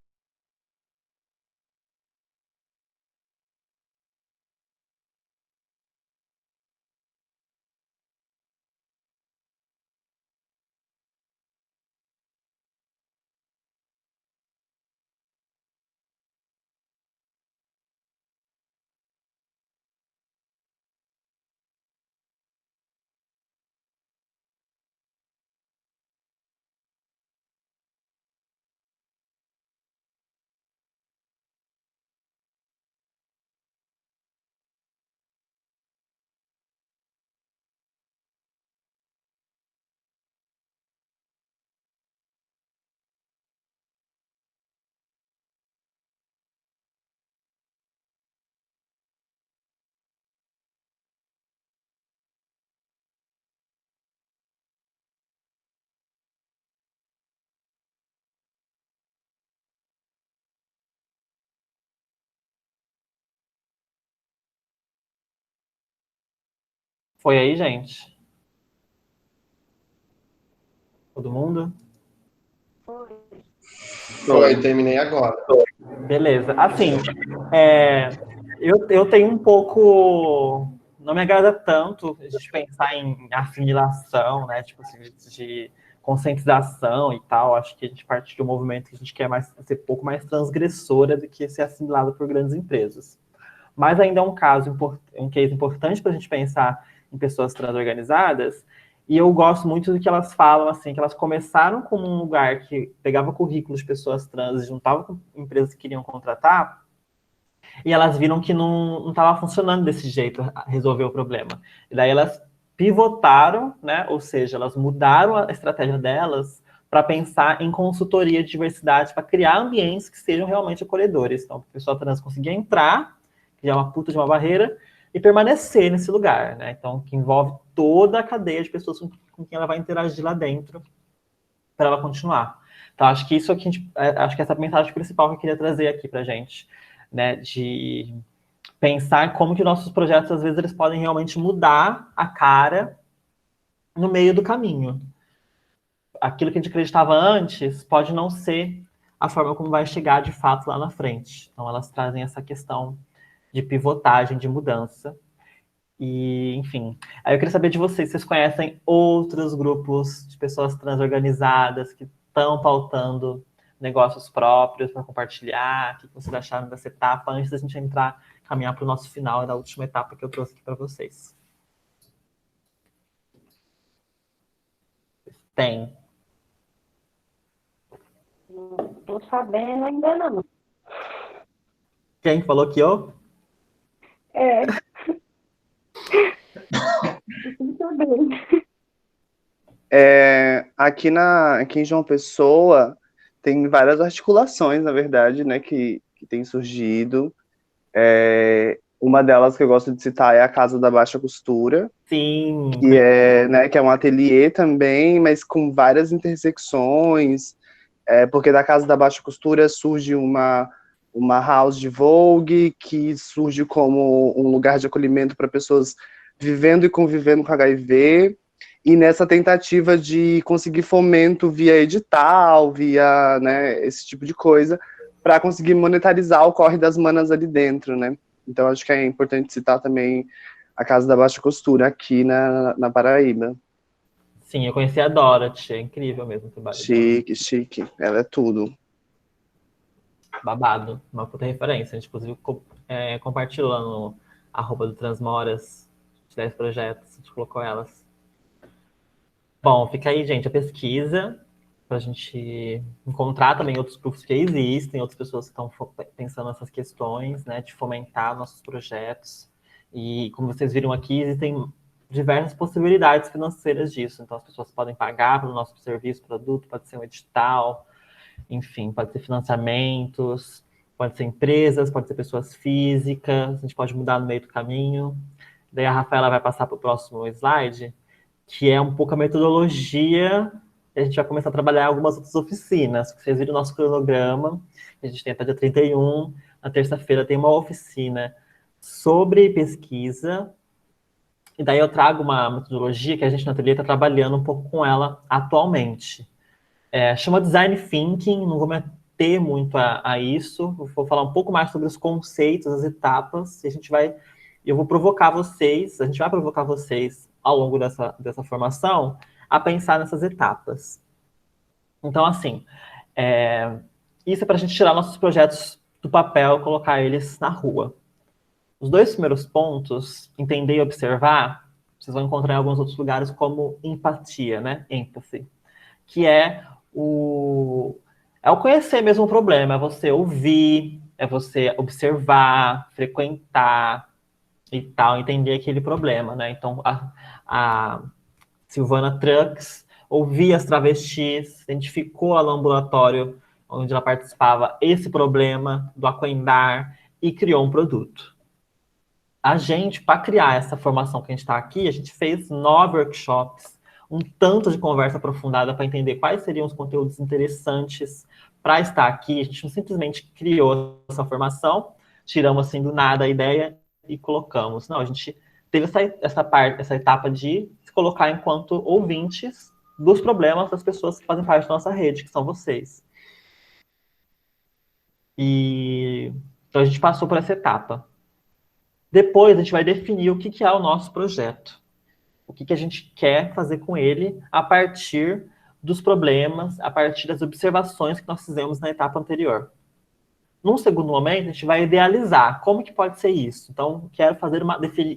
Foi aí, gente? Todo mundo? Foi. Foi, terminei agora. Beleza. Assim, eu tenho um pouco... Não me agrada tanto a gente pensar em assimilação, né? Tipo assim, de conscientização e tal. Acho que a gente parte de um movimento que a gente quer ser um pouco mais transgressora do que ser assimilado por grandes empresas. Mas ainda é um case importante para a gente pensar em pessoas transorganizadas. E eu gosto muito do que elas falam, assim, que elas começaram como um lugar que pegava currículos de pessoas trans e juntava com empresas que queriam contratar, e elas viram que não estava funcionando desse jeito, resolver o problema. E daí elas pivotaram, né? Ou seja, elas mudaram a estratégia delas para pensar em consultoria de diversidade, para criar ambientes que sejam realmente acolhedores. Então, a pessoa trans conseguia entrar, criar uma puta de uma barreira, e permanecer nesse lugar, né? Então, que envolve toda a cadeia de pessoas com quem ela vai interagir lá dentro para ela continuar. Então, acho que isso aqui, acho que essa é a mensagem principal que eu queria trazer aqui para a gente, né? De pensar como que nossos projetos, às vezes, eles podem realmente mudar a cara no meio do caminho. Aquilo que a gente acreditava antes pode não ser a forma como vai chegar, de fato, lá na frente. Então, elas trazem essa questão de pivotagem, de mudança. E, enfim, aí eu queria saber de vocês conhecem outros grupos de pessoas transorganizadas que estão pautando negócios próprios para compartilhar? O que vocês acharam dessa etapa, antes da gente caminhar para o nosso final, da última etapa que eu trouxe aqui para vocês? Tem? Não tô sabendo ainda não. Quem falou que eu? Aqui em João Pessoa tem várias articulações, na verdade, né, que têm surgido. Uma delas que eu gosto de citar é a Casa da Baixa Costura. Sim. Que é um ateliê também, mas com várias intersecções, porque da Casa da Baixa Costura surge uma house de Vogue, que surge como um lugar de acolhimento para pessoas vivendo e convivendo com HIV, e nessa tentativa de conseguir fomento via edital, via, né, esse tipo de coisa, para conseguir monetarizar o corre das manas ali dentro, né? Então acho que é importante citar também a Casa da Baixa Costura aqui na Paraíba. Sim, eu conheci a Dorothy, é incrível mesmo o trabalho. Chique, ela é tudo. Babado, uma puta referência. A gente, inclusive, compartilhando a @, do Transmoras, de 10 projetos, a gente colocou elas. Bom, fica aí, gente, a pesquisa, para a gente encontrar também outros grupos que existem, outras pessoas que estão pensando nessas questões, né, de fomentar nossos projetos. E, como vocês viram aqui, existem diversas possibilidades financeiras disso. Então, as pessoas podem pagar pelo nosso serviço, produto, pode ser um edital, enfim, pode ser financiamentos, pode ser empresas, pode ser pessoas físicas, a gente pode mudar no meio do caminho. Daí a Rafaela vai passar para o próximo slide, que é um pouco a metodologia, e a gente vai começar a trabalhar em algumas outras oficinas. Vocês viram o nosso cronograma, a gente tem até dia 31, na terça-feira tem uma oficina sobre pesquisa, e daí eu trago uma metodologia que a gente na ateliê está trabalhando um pouco com ela atualmente. Chama Design Thinking, não vou me ater muito a isso, vou falar um pouco mais sobre os conceitos, as etapas, e a gente vai provocar vocês ao longo dessa formação a pensar nessas etapas. Então, assim, isso é para a gente tirar nossos projetos do papel e colocar eles na rua. Os 2 primeiros pontos, entender e observar, vocês vão encontrar em alguns outros lugares como empatia, né? Empathy, que é o conhecer mesmo o problema, é você ouvir, é você observar, frequentar e tal, entender aquele problema, né? Então, a Silvana Trucks ouvia as travestis, identificou lá no ambulatório onde ela participava esse problema do aquendar e criou um produto. A gente, para criar essa formação que a gente está aqui, a gente fez 9 workshops, um tanto de conversa aprofundada para entender quais seriam os conteúdos interessantes para estar aqui. A gente não simplesmente criou essa formação, tiramos assim do nada a ideia e colocamos. Não, a gente teve essa etapa de se colocar enquanto ouvintes dos problemas das pessoas que fazem parte da nossa rede, que são vocês. E então a gente passou por essa etapa. Depois a gente vai definir o que é o nosso projeto. O que a gente quer fazer com ele a partir dos problemas, a partir das observações que nós fizemos na etapa anterior. Num segundo momento, a gente vai idealizar como que pode ser isso. Então, quero fazer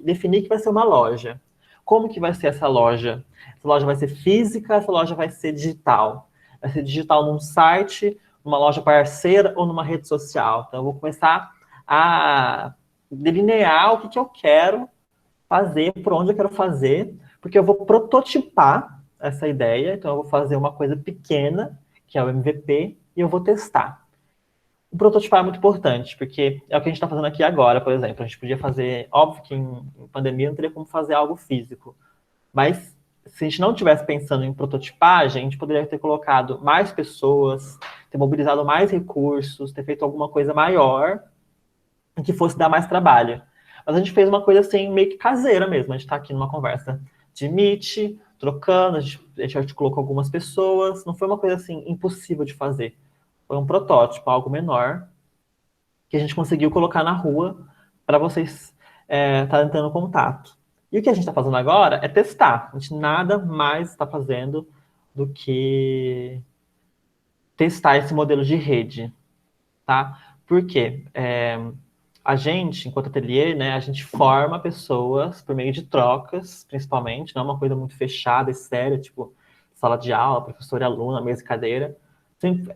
definir que vai ser uma loja. Como que vai ser essa loja? Essa loja vai ser física, essa loja vai ser digital. Vai ser digital num site, numa loja parceira ou numa rede social. Então, eu vou começar a delinear o que eu quero fazer, por onde eu quero fazer, porque eu vou prototipar essa ideia. Então, eu vou fazer uma coisa pequena, que é o MVP, e eu vou testar. O prototipar é muito importante, porque é o que a gente está fazendo aqui agora, por exemplo. A gente podia fazer, óbvio que em pandemia não teria como fazer algo físico, mas se a gente não estivesse pensando em prototipagem, a gente poderia ter colocado mais pessoas, ter mobilizado mais recursos, ter feito alguma coisa maior em que fosse dar mais trabalho. Mas a gente fez uma coisa assim, meio que caseira mesmo. A gente está aqui numa conversa de Meet, trocando, a gente articulou com algumas pessoas. Não foi uma coisa assim impossível de fazer. Foi um protótipo, algo menor, que a gente conseguiu colocar na rua para vocês estarem tendo contato. E o que a gente está fazendo agora é testar. A gente nada mais está fazendo do que testar esse modelo de rede, tá? Por quê? A gente, enquanto ateliê, né, a gente forma pessoas por meio de trocas, principalmente, não é uma coisa muito fechada e séria, tipo sala de aula, professor e aluna, mesa e cadeira.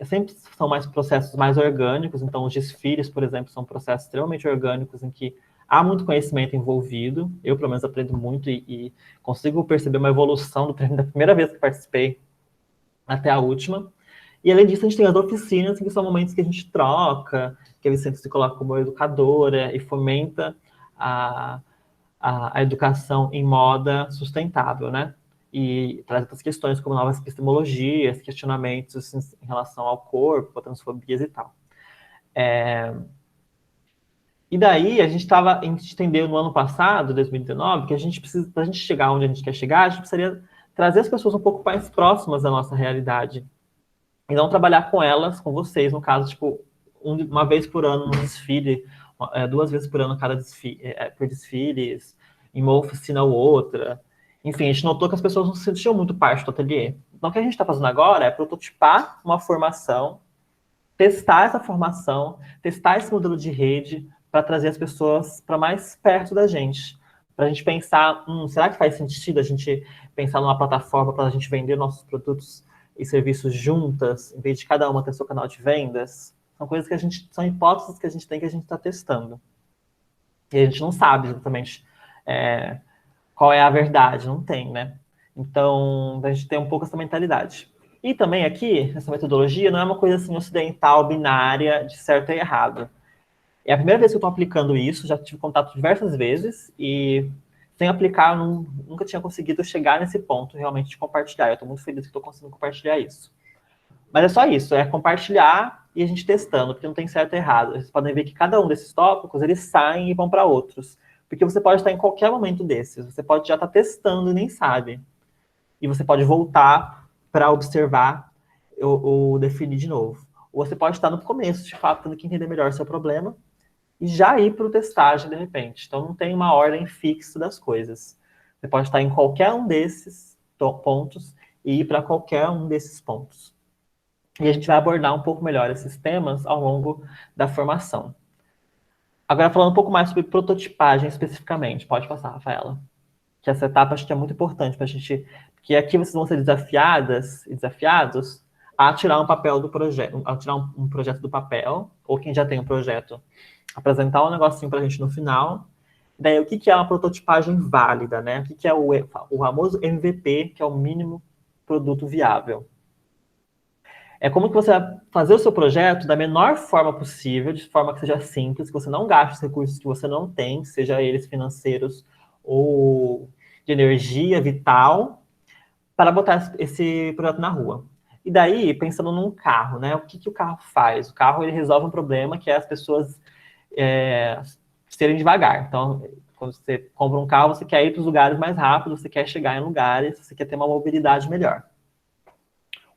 Sempre são processos mais orgânicos, então os desfiles, por exemplo, são processos extremamente orgânicos em que há muito conhecimento envolvido. Eu, pelo menos, aprendo muito e consigo perceber uma evolução da primeira vez que participei até a última. E, além disso, a gente tem as oficinas, que são momentos que a gente troca, que a Vicente se coloca como educadora e fomenta a educação em moda sustentável, né? E traz outras questões como novas epistemologias, questionamentos assim, em relação ao corpo, transfobias e tal. E daí, a gente entendeu no ano passado, 2019, que a gente precisa, para a gente chegar onde a gente quer chegar, a gente precisaria trazer as pessoas um pouco mais próximas da nossa realidade. E não trabalhar com elas, com vocês, no caso, tipo, uma vez por ano no desfile, 2 vezes por ano por desfiles, em uma oficina ou outra. Enfim, a gente notou que as pessoas não se sentiam muito parte do ateliê. Então, o que a gente está fazendo agora é prototipar uma formação, testar essa formação, testar esse modelo de rede para trazer as pessoas para mais perto da gente. Para a gente pensar, será que faz sentido a gente pensar numa plataforma para a gente vender nossos produtos e serviços juntas, em vez de cada uma ter seu canal de vendas? São coisas que são hipóteses que a gente está testando. E a gente não sabe exatamente qual é a verdade, não tem, né? Então, a gente tem um pouco essa mentalidade. E também aqui, essa metodologia não é uma coisa assim ocidental, binária, de certo e errado. É a primeira vez que eu estou aplicando isso, já tive contato diversas vezes, e sem aplicar, eu nunca tinha conseguido chegar nesse ponto realmente de compartilhar. Eu estou muito feliz que estou conseguindo compartilhar isso. Mas é só isso, é compartilhar e a gente testando, porque não tem certo e errado. Vocês podem ver que cada um desses tópicos, eles saem e vão para outros. Porque você pode estar em qualquer momento desses, você pode já estar testando e nem sabe. E você pode voltar para observar ou definir de novo. Ou você pode estar no começo, de fato, tendo que entender melhor o seu problema e já ir para o testagem, de repente. Então, não tem uma ordem fixa das coisas. Você pode estar em qualquer um desses pontos e ir para qualquer um desses pontos. E a gente vai abordar um pouco melhor esses temas ao longo da formação. Agora, falando um pouco mais sobre prototipagem especificamente. Pode passar, Rafaela. Que essa etapa acho que é muito importante para a gente... Porque aqui vocês vão ser desafiadas e desafiados a tirar um papel do projeto, a tirar um projeto do papel, ou quem já tem um projeto, apresentar um negocinho para a gente no final. Daí, o que é uma prototipagem válida, né? O que é o famoso MVP, que é o mínimo produto viável. É como que você vai fazer o seu projeto da menor forma possível, de forma que seja simples, que você não gaste os recursos que você não tem, seja eles financeiros ou de energia vital, para botar esse projeto na rua. E daí, pensando num carro, né? O que o carro faz? O carro, ele resolve um problema que é as pessoas serem devagar. Então, quando você compra um carro, você quer ir para os lugares mais rápido, você quer chegar em lugares, você quer ter uma mobilidade melhor.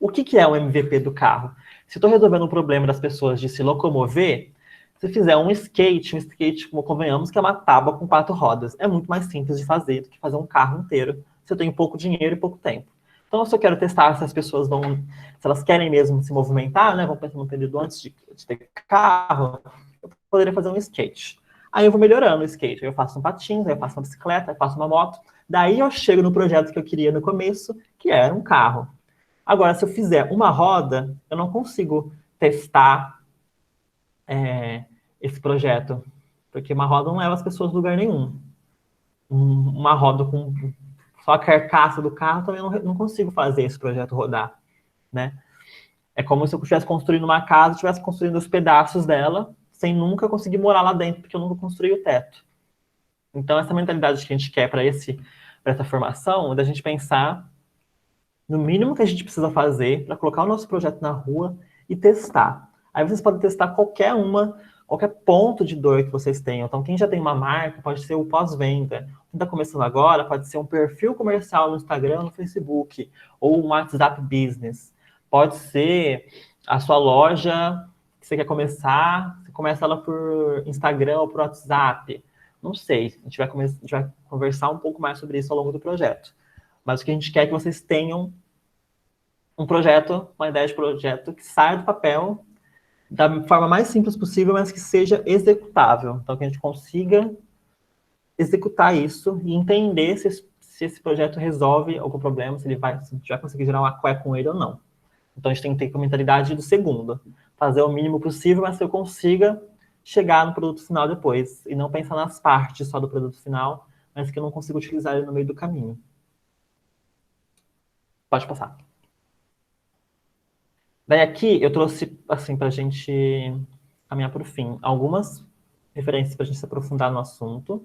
O que é um MVP do carro? Se eu estou resolvendo um problema das pessoas de se locomover, se fizer um skate, como convenhamos, que é uma tábua com 4 rodas, é muito mais simples de fazer do que fazer um carro inteiro, se eu tenho pouco dinheiro e pouco tempo. Então, se eu quero testar se as pessoas se elas querem mesmo se movimentar, né, vão pensar no período antes de ter carro, eu poderia fazer um skate. Aí eu vou melhorando o skate, aí eu faço um patins, aí eu faço uma bicicleta, aí eu faço uma moto, daí eu chego no projeto que eu queria no começo, que era um carro. Agora, se eu fizer uma roda, eu não consigo testar esse projeto, porque uma roda não leva as pessoas a lugar nenhum. Uma roda com só a carcaça do carro, também não consigo fazer esse projeto rodar, né? É como se eu estivesse construindo uma casa, estivesse construindo os pedaços dela, sem nunca conseguir morar lá dentro, porque eu nunca construí o teto. Então, essa mentalidade que a gente quer para essa formação, é da gente pensar no mínimo que a gente precisa fazer para colocar o nosso projeto na rua e testar. Aí vocês podem testar qualquer ponto de dor que vocês tenham. Então, quem já tem uma marca, pode ser o pós-venda. Quem está começando agora, pode ser um perfil comercial no Instagram, no Facebook, ou um WhatsApp Business. Pode ser a sua loja que você quer começar, você começa ela por Instagram ou por WhatsApp. Não sei, a gente vai conversar um pouco mais sobre isso ao longo do projeto. Mas o que a gente quer é que vocês tenham um projeto, uma ideia de projeto que saia do papel da forma mais simples possível, mas que seja executável. Então, que a gente consiga executar isso e entender se esse projeto resolve algum problema, se a gente vai conseguir gerar uma cueca com ele ou não. Então, a gente tem que ter a mentalidade do segundo. Fazer o mínimo possível, mas que eu consiga chegar no produto final depois. E não pensar nas partes só do produto final, mas que eu não consigo utilizar ele no meio do caminho. Pode passar. Daí aqui eu trouxe, assim, para a gente caminhar para o fim, algumas referências para a gente se aprofundar no assunto.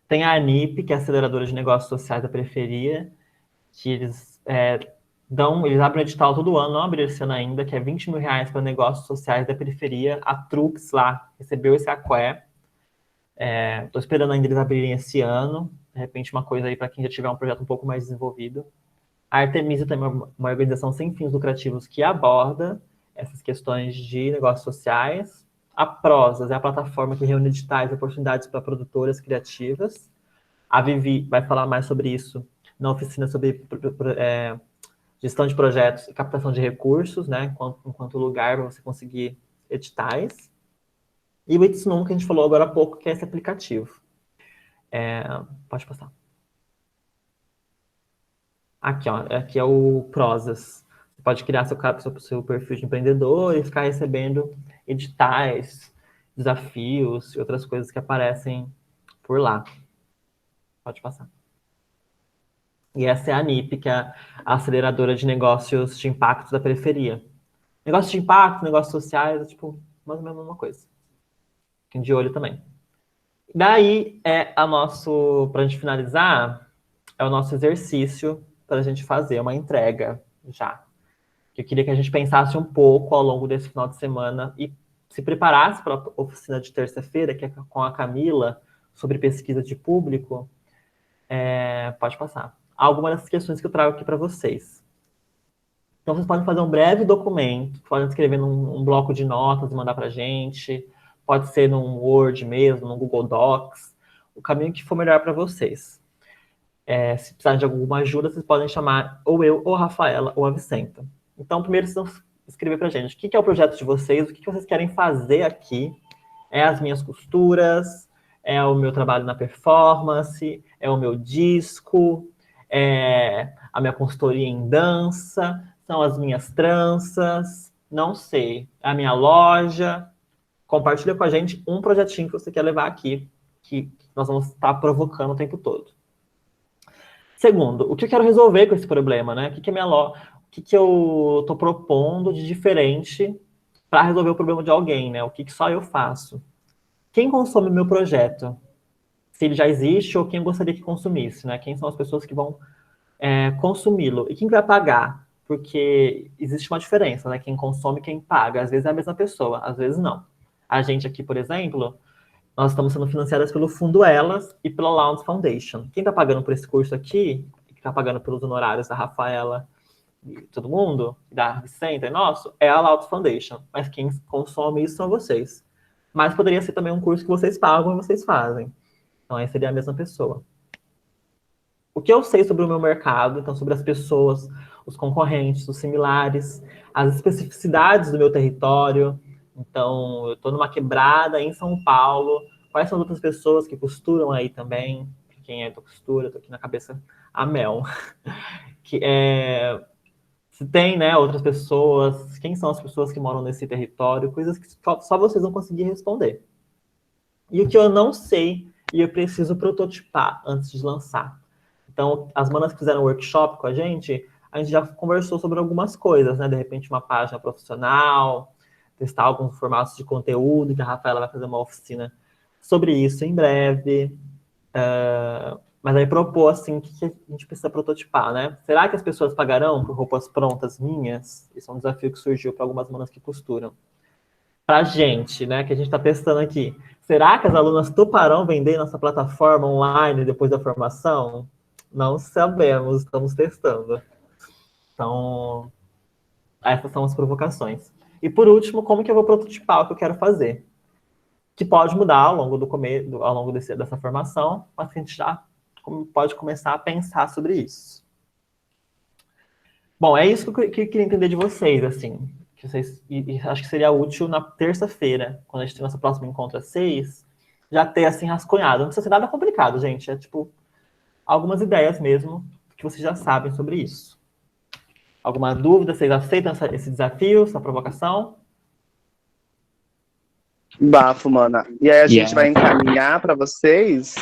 Tem a ANIP, que é a Aceleradora de Negócios Sociais da Periferia, que eles abrem um edital todo ano, não abriram esse ano ainda, que é R$20 mil para negócios sociais da periferia. A Trux lá recebeu esse aqué. Estou esperando ainda eles abrirem esse ano. De repente, uma coisa aí para quem já tiver um projeto um pouco mais desenvolvido. A Artemisa também é uma organização sem fins lucrativos que aborda essas questões de negócios sociais. A Prosas é a plataforma que reúne editais e oportunidades para produtoras criativas. A Vivi vai falar mais sobre isso na oficina sobre gestão de projetos e captação de recursos, né, enquanto lugar para você conseguir editais. E o It's Num, que a gente falou agora há pouco, que é esse aplicativo. Pode passar. Aqui é o Prosas. Você pode criar seu perfil de empreendedor e ficar recebendo editais, desafios e outras coisas que aparecem por lá. Pode passar. E essa é a ANIP, que é a Aceleradora de Negócios de Impacto da Periferia. Negócios de impacto, negócios sociais, é tipo, mais ou menos a mesma coisa. Fiquem de olho também. Daí, para a gente finalizar, é o nosso exercício para a gente fazer uma entrega já. Eu queria que a gente pensasse um pouco ao longo desse final de semana e se preparasse para a oficina de terça-feira, que é com a Camila, sobre pesquisa de público. Pode passar. Algumas das questões que eu trago aqui para vocês. Então, vocês podem fazer um breve documento, podem escrever num bloco de notas e mandar para a gente, pode ser num Word mesmo, num Google Docs, o caminho que for melhor para vocês. Se precisarem de alguma ajuda, vocês podem chamar ou eu, ou a Rafaela, ou a Vicenta. Então, primeiro, vocês vão escrever para a gente o que é o projeto de vocês, o que vocês querem fazer aqui. É as minhas costuras, é o meu trabalho na performance, é o meu disco, é a minha consultoria em dança, são as minhas tranças, não sei, é a minha loja. Compartilha com a gente um projetinho que você quer levar aqui, que nós vamos estar provocando o tempo todo. Segundo, o que eu quero resolver com esse problema, né? O que eu estou propondo de diferente para resolver o problema de alguém, né? O que só eu faço? Quem consome o meu projeto? Se ele já existe ou quem eu gostaria que consumisse, né? Quem são as pessoas que vão consumi-lo? E quem vai pagar? Porque existe uma diferença, né? Quem consome e quem paga. Às vezes é a mesma pessoa, às vezes não. A gente aqui, por exemplo, nós estamos sendo financiadas pelo Fundo Elas e pela Lounge Foundation. Quem está pagando por esse curso aqui, que está pagando pelos honorários da Rafaela de todo mundo, da Vicenta e nosso, é a Lauto Foundation. Mas quem consome isso são vocês. Mas poderia ser também um curso que vocês pagam e vocês fazem. Então, aí seria a mesma pessoa. O que eu sei sobre o meu mercado, então sobre as pessoas, os concorrentes, os similares, as especificidades do meu território. Então, eu estou numa quebrada em São Paulo. Quais são as outras pessoas que costuram aí também? Quem é da costura, estou aqui na cabeça, a Mel. Se tem, né, outras pessoas, quem são as pessoas que moram nesse território, coisas que só vocês vão conseguir responder. E o que eu não sei, e eu preciso prototipar antes de lançar. Então, as manas que fizeram workshop com a gente já conversou sobre algumas coisas, né? De repente, uma página profissional, testar alguns formatos de conteúdo, que a Rafaela vai fazer uma oficina sobre isso em breve. Mas aí propor, assim, o que a gente precisa prototipar, né? Será que as pessoas pagarão por roupas prontas minhas? Isso é um desafio que surgiu para algumas manas que costuram. Pra gente, né, que a gente está testando aqui. Será que as alunas toparão vender nossa plataforma online depois da formação? Não sabemos, estamos testando. Então, essas são as provocações. E por último, como que eu vou prototipar o que eu quero fazer? Que pode mudar ao longo dessa formação, mas a gente já pode começar a pensar sobre isso. Bom, é isso que eu queria entender de vocês, assim. E acho que seria útil na terça-feira, quando a gente tem nosso próximo encontro às 6, já ter, assim, rascunhado. Não precisa ser nada complicado, gente. É, tipo, algumas ideias mesmo, que vocês já sabem sobre isso. Alguma dúvida? Vocês aceitam esse desafio, essa provocação? Bafo, mana. E aí a gente vai encaminhar para vocês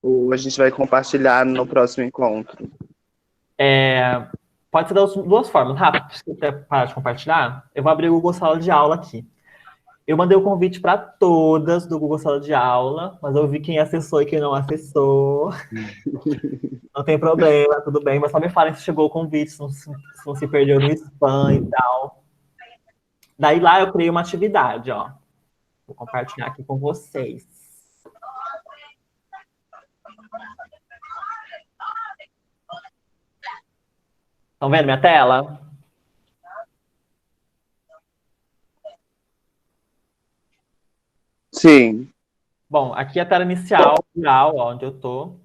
ou a gente vai compartilhar no próximo encontro? Pode ser das duas formas. Rafa, se você quer parar de compartilhar, eu vou abrir o Google Sala de Aula aqui. Eu mandei o convite para todas do Google Sala de Aula, mas eu vi quem acessou e quem não acessou. Não tem problema, tudo bem, mas só me falem se chegou o convite, se não se perdeu no spam e tal. Daí lá eu criei uma atividade, ó. Vou compartilhar aqui com vocês. Estão vendo minha tela? Sim. Bom, aqui é a tela inicial, ó, onde eu tô.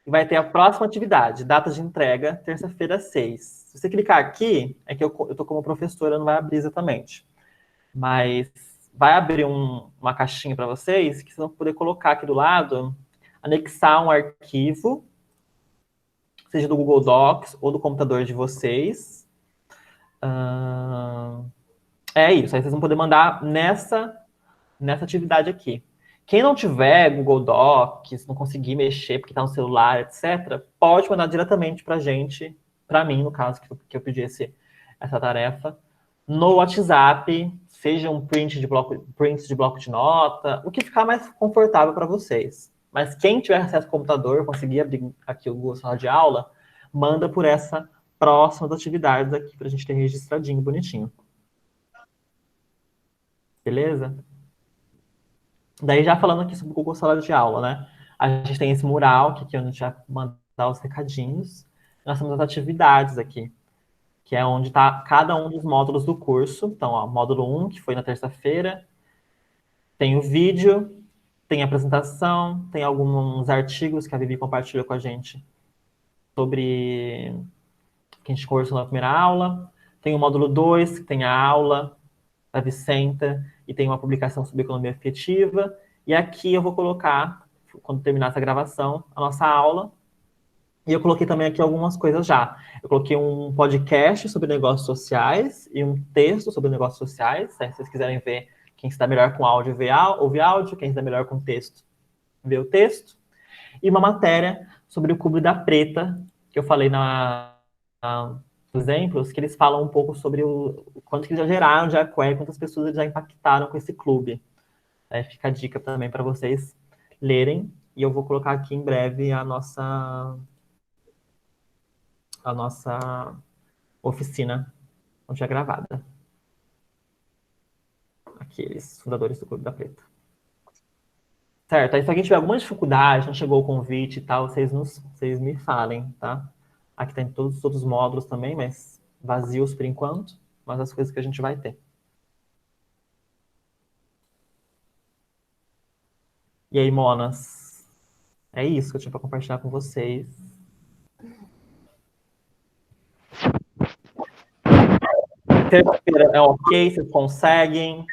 E vai ter a próxima atividade, data de entrega, terça-feira, 6. Se você clicar aqui, é que eu tô como professora, não vai abrir exatamente. Mas vai abrir uma caixinha para vocês, que vocês vão poder colocar aqui do lado, anexar um arquivo, seja do Google Docs ou do computador de vocês. É isso, aí vocês vão poder mandar nessa atividade aqui. Quem não tiver Google Docs, não conseguir mexer porque está no celular, etc., pode mandar diretamente para a gente, para mim, no caso, que eu pedi essa tarefa, no WhatsApp, seja um print de bloco de nota, o que ficar mais confortável para vocês. Mas quem tiver acesso ao computador, conseguir abrir aqui o Google Sala de Aula, manda por essa próxima das atividades aqui, para a gente ter registradinho, bonitinho. Beleza? Daí, já falando aqui sobre o Google Sala de Aula, né? A gente tem esse mural, que aqui a gente vai mandar os recadinhos. Nós temos as atividades aqui, que é onde está cada um dos módulos do curso. Então, ó, módulo 1, que foi na terça-feira. Tem o vídeo, tem a apresentação, tem alguns artigos que a Vivi compartilhou com a gente sobre o que a gente conversou na primeira aula. Tem o módulo 2, que tem a aula da Vicenta, e tem uma publicação sobre economia afetiva. E aqui eu vou colocar, quando terminar essa gravação, a nossa aula. E eu coloquei também aqui algumas coisas já. Eu coloquei um podcast sobre negócios sociais e um texto sobre negócios sociais. Se vocês quiserem ver quem se dá melhor com áudio, ouve áudio. Quem se dá melhor com texto, vê o texto. E uma matéria sobre o Clube da Preta, que eu falei nos exemplos, que eles falam um pouco sobre o quanto que eles já geraram de Aqué, quantas pessoas eles já impactaram com esse clube. Fica a dica também para vocês lerem. E eu vou colocar aqui em breve a nossa oficina, onde é gravada. Aqui, eles, fundadores do Clube da Preta. Certo, aí se alguém tiver alguma dificuldade, não chegou o convite e tal, vocês me falem, tá? Aqui tem todos os outros módulos também, mas vazios por enquanto, mas as coisas que a gente vai ter. E aí, monas? É isso que eu tinha para compartilhar com vocês. Terça-feira é ok? Vocês conseguem?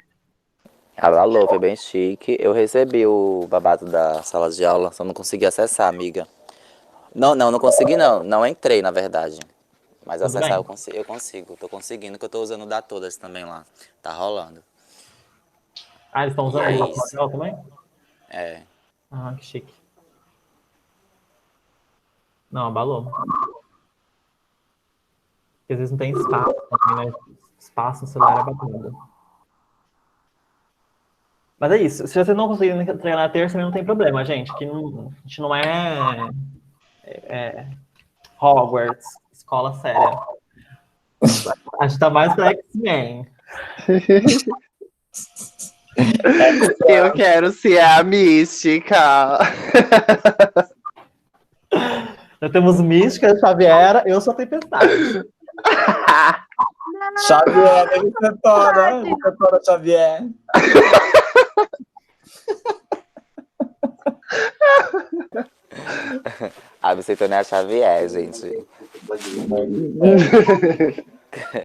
Alô, foi bem chique. Eu recebi o babado da sala de aula, só não consegui acessar, amiga. Não consegui não. Não entrei, na verdade. Mas Tudo acessar bem. eu consigo. Tô conseguindo, que eu tô usando o da Todas também lá. Tá rolando. Ah, eles estão usando E é o isso. papel também? É. Ah, que chique. Não, abalou. Porque às vezes não tem espaço também, né? Espaço no celular é babado. Mas é isso. Se você não conseguir entregar na terça, também não tem problema, gente. Que não, a gente não é Hogwarts, escola séria. A gente tá mais pra X-Men. Eu quero ser a mística. Nós temos Mística, Xaviera, eu sou a Tempestade. Xavier, Inspetora Xavier. A Vicentona é a Xavier, gente.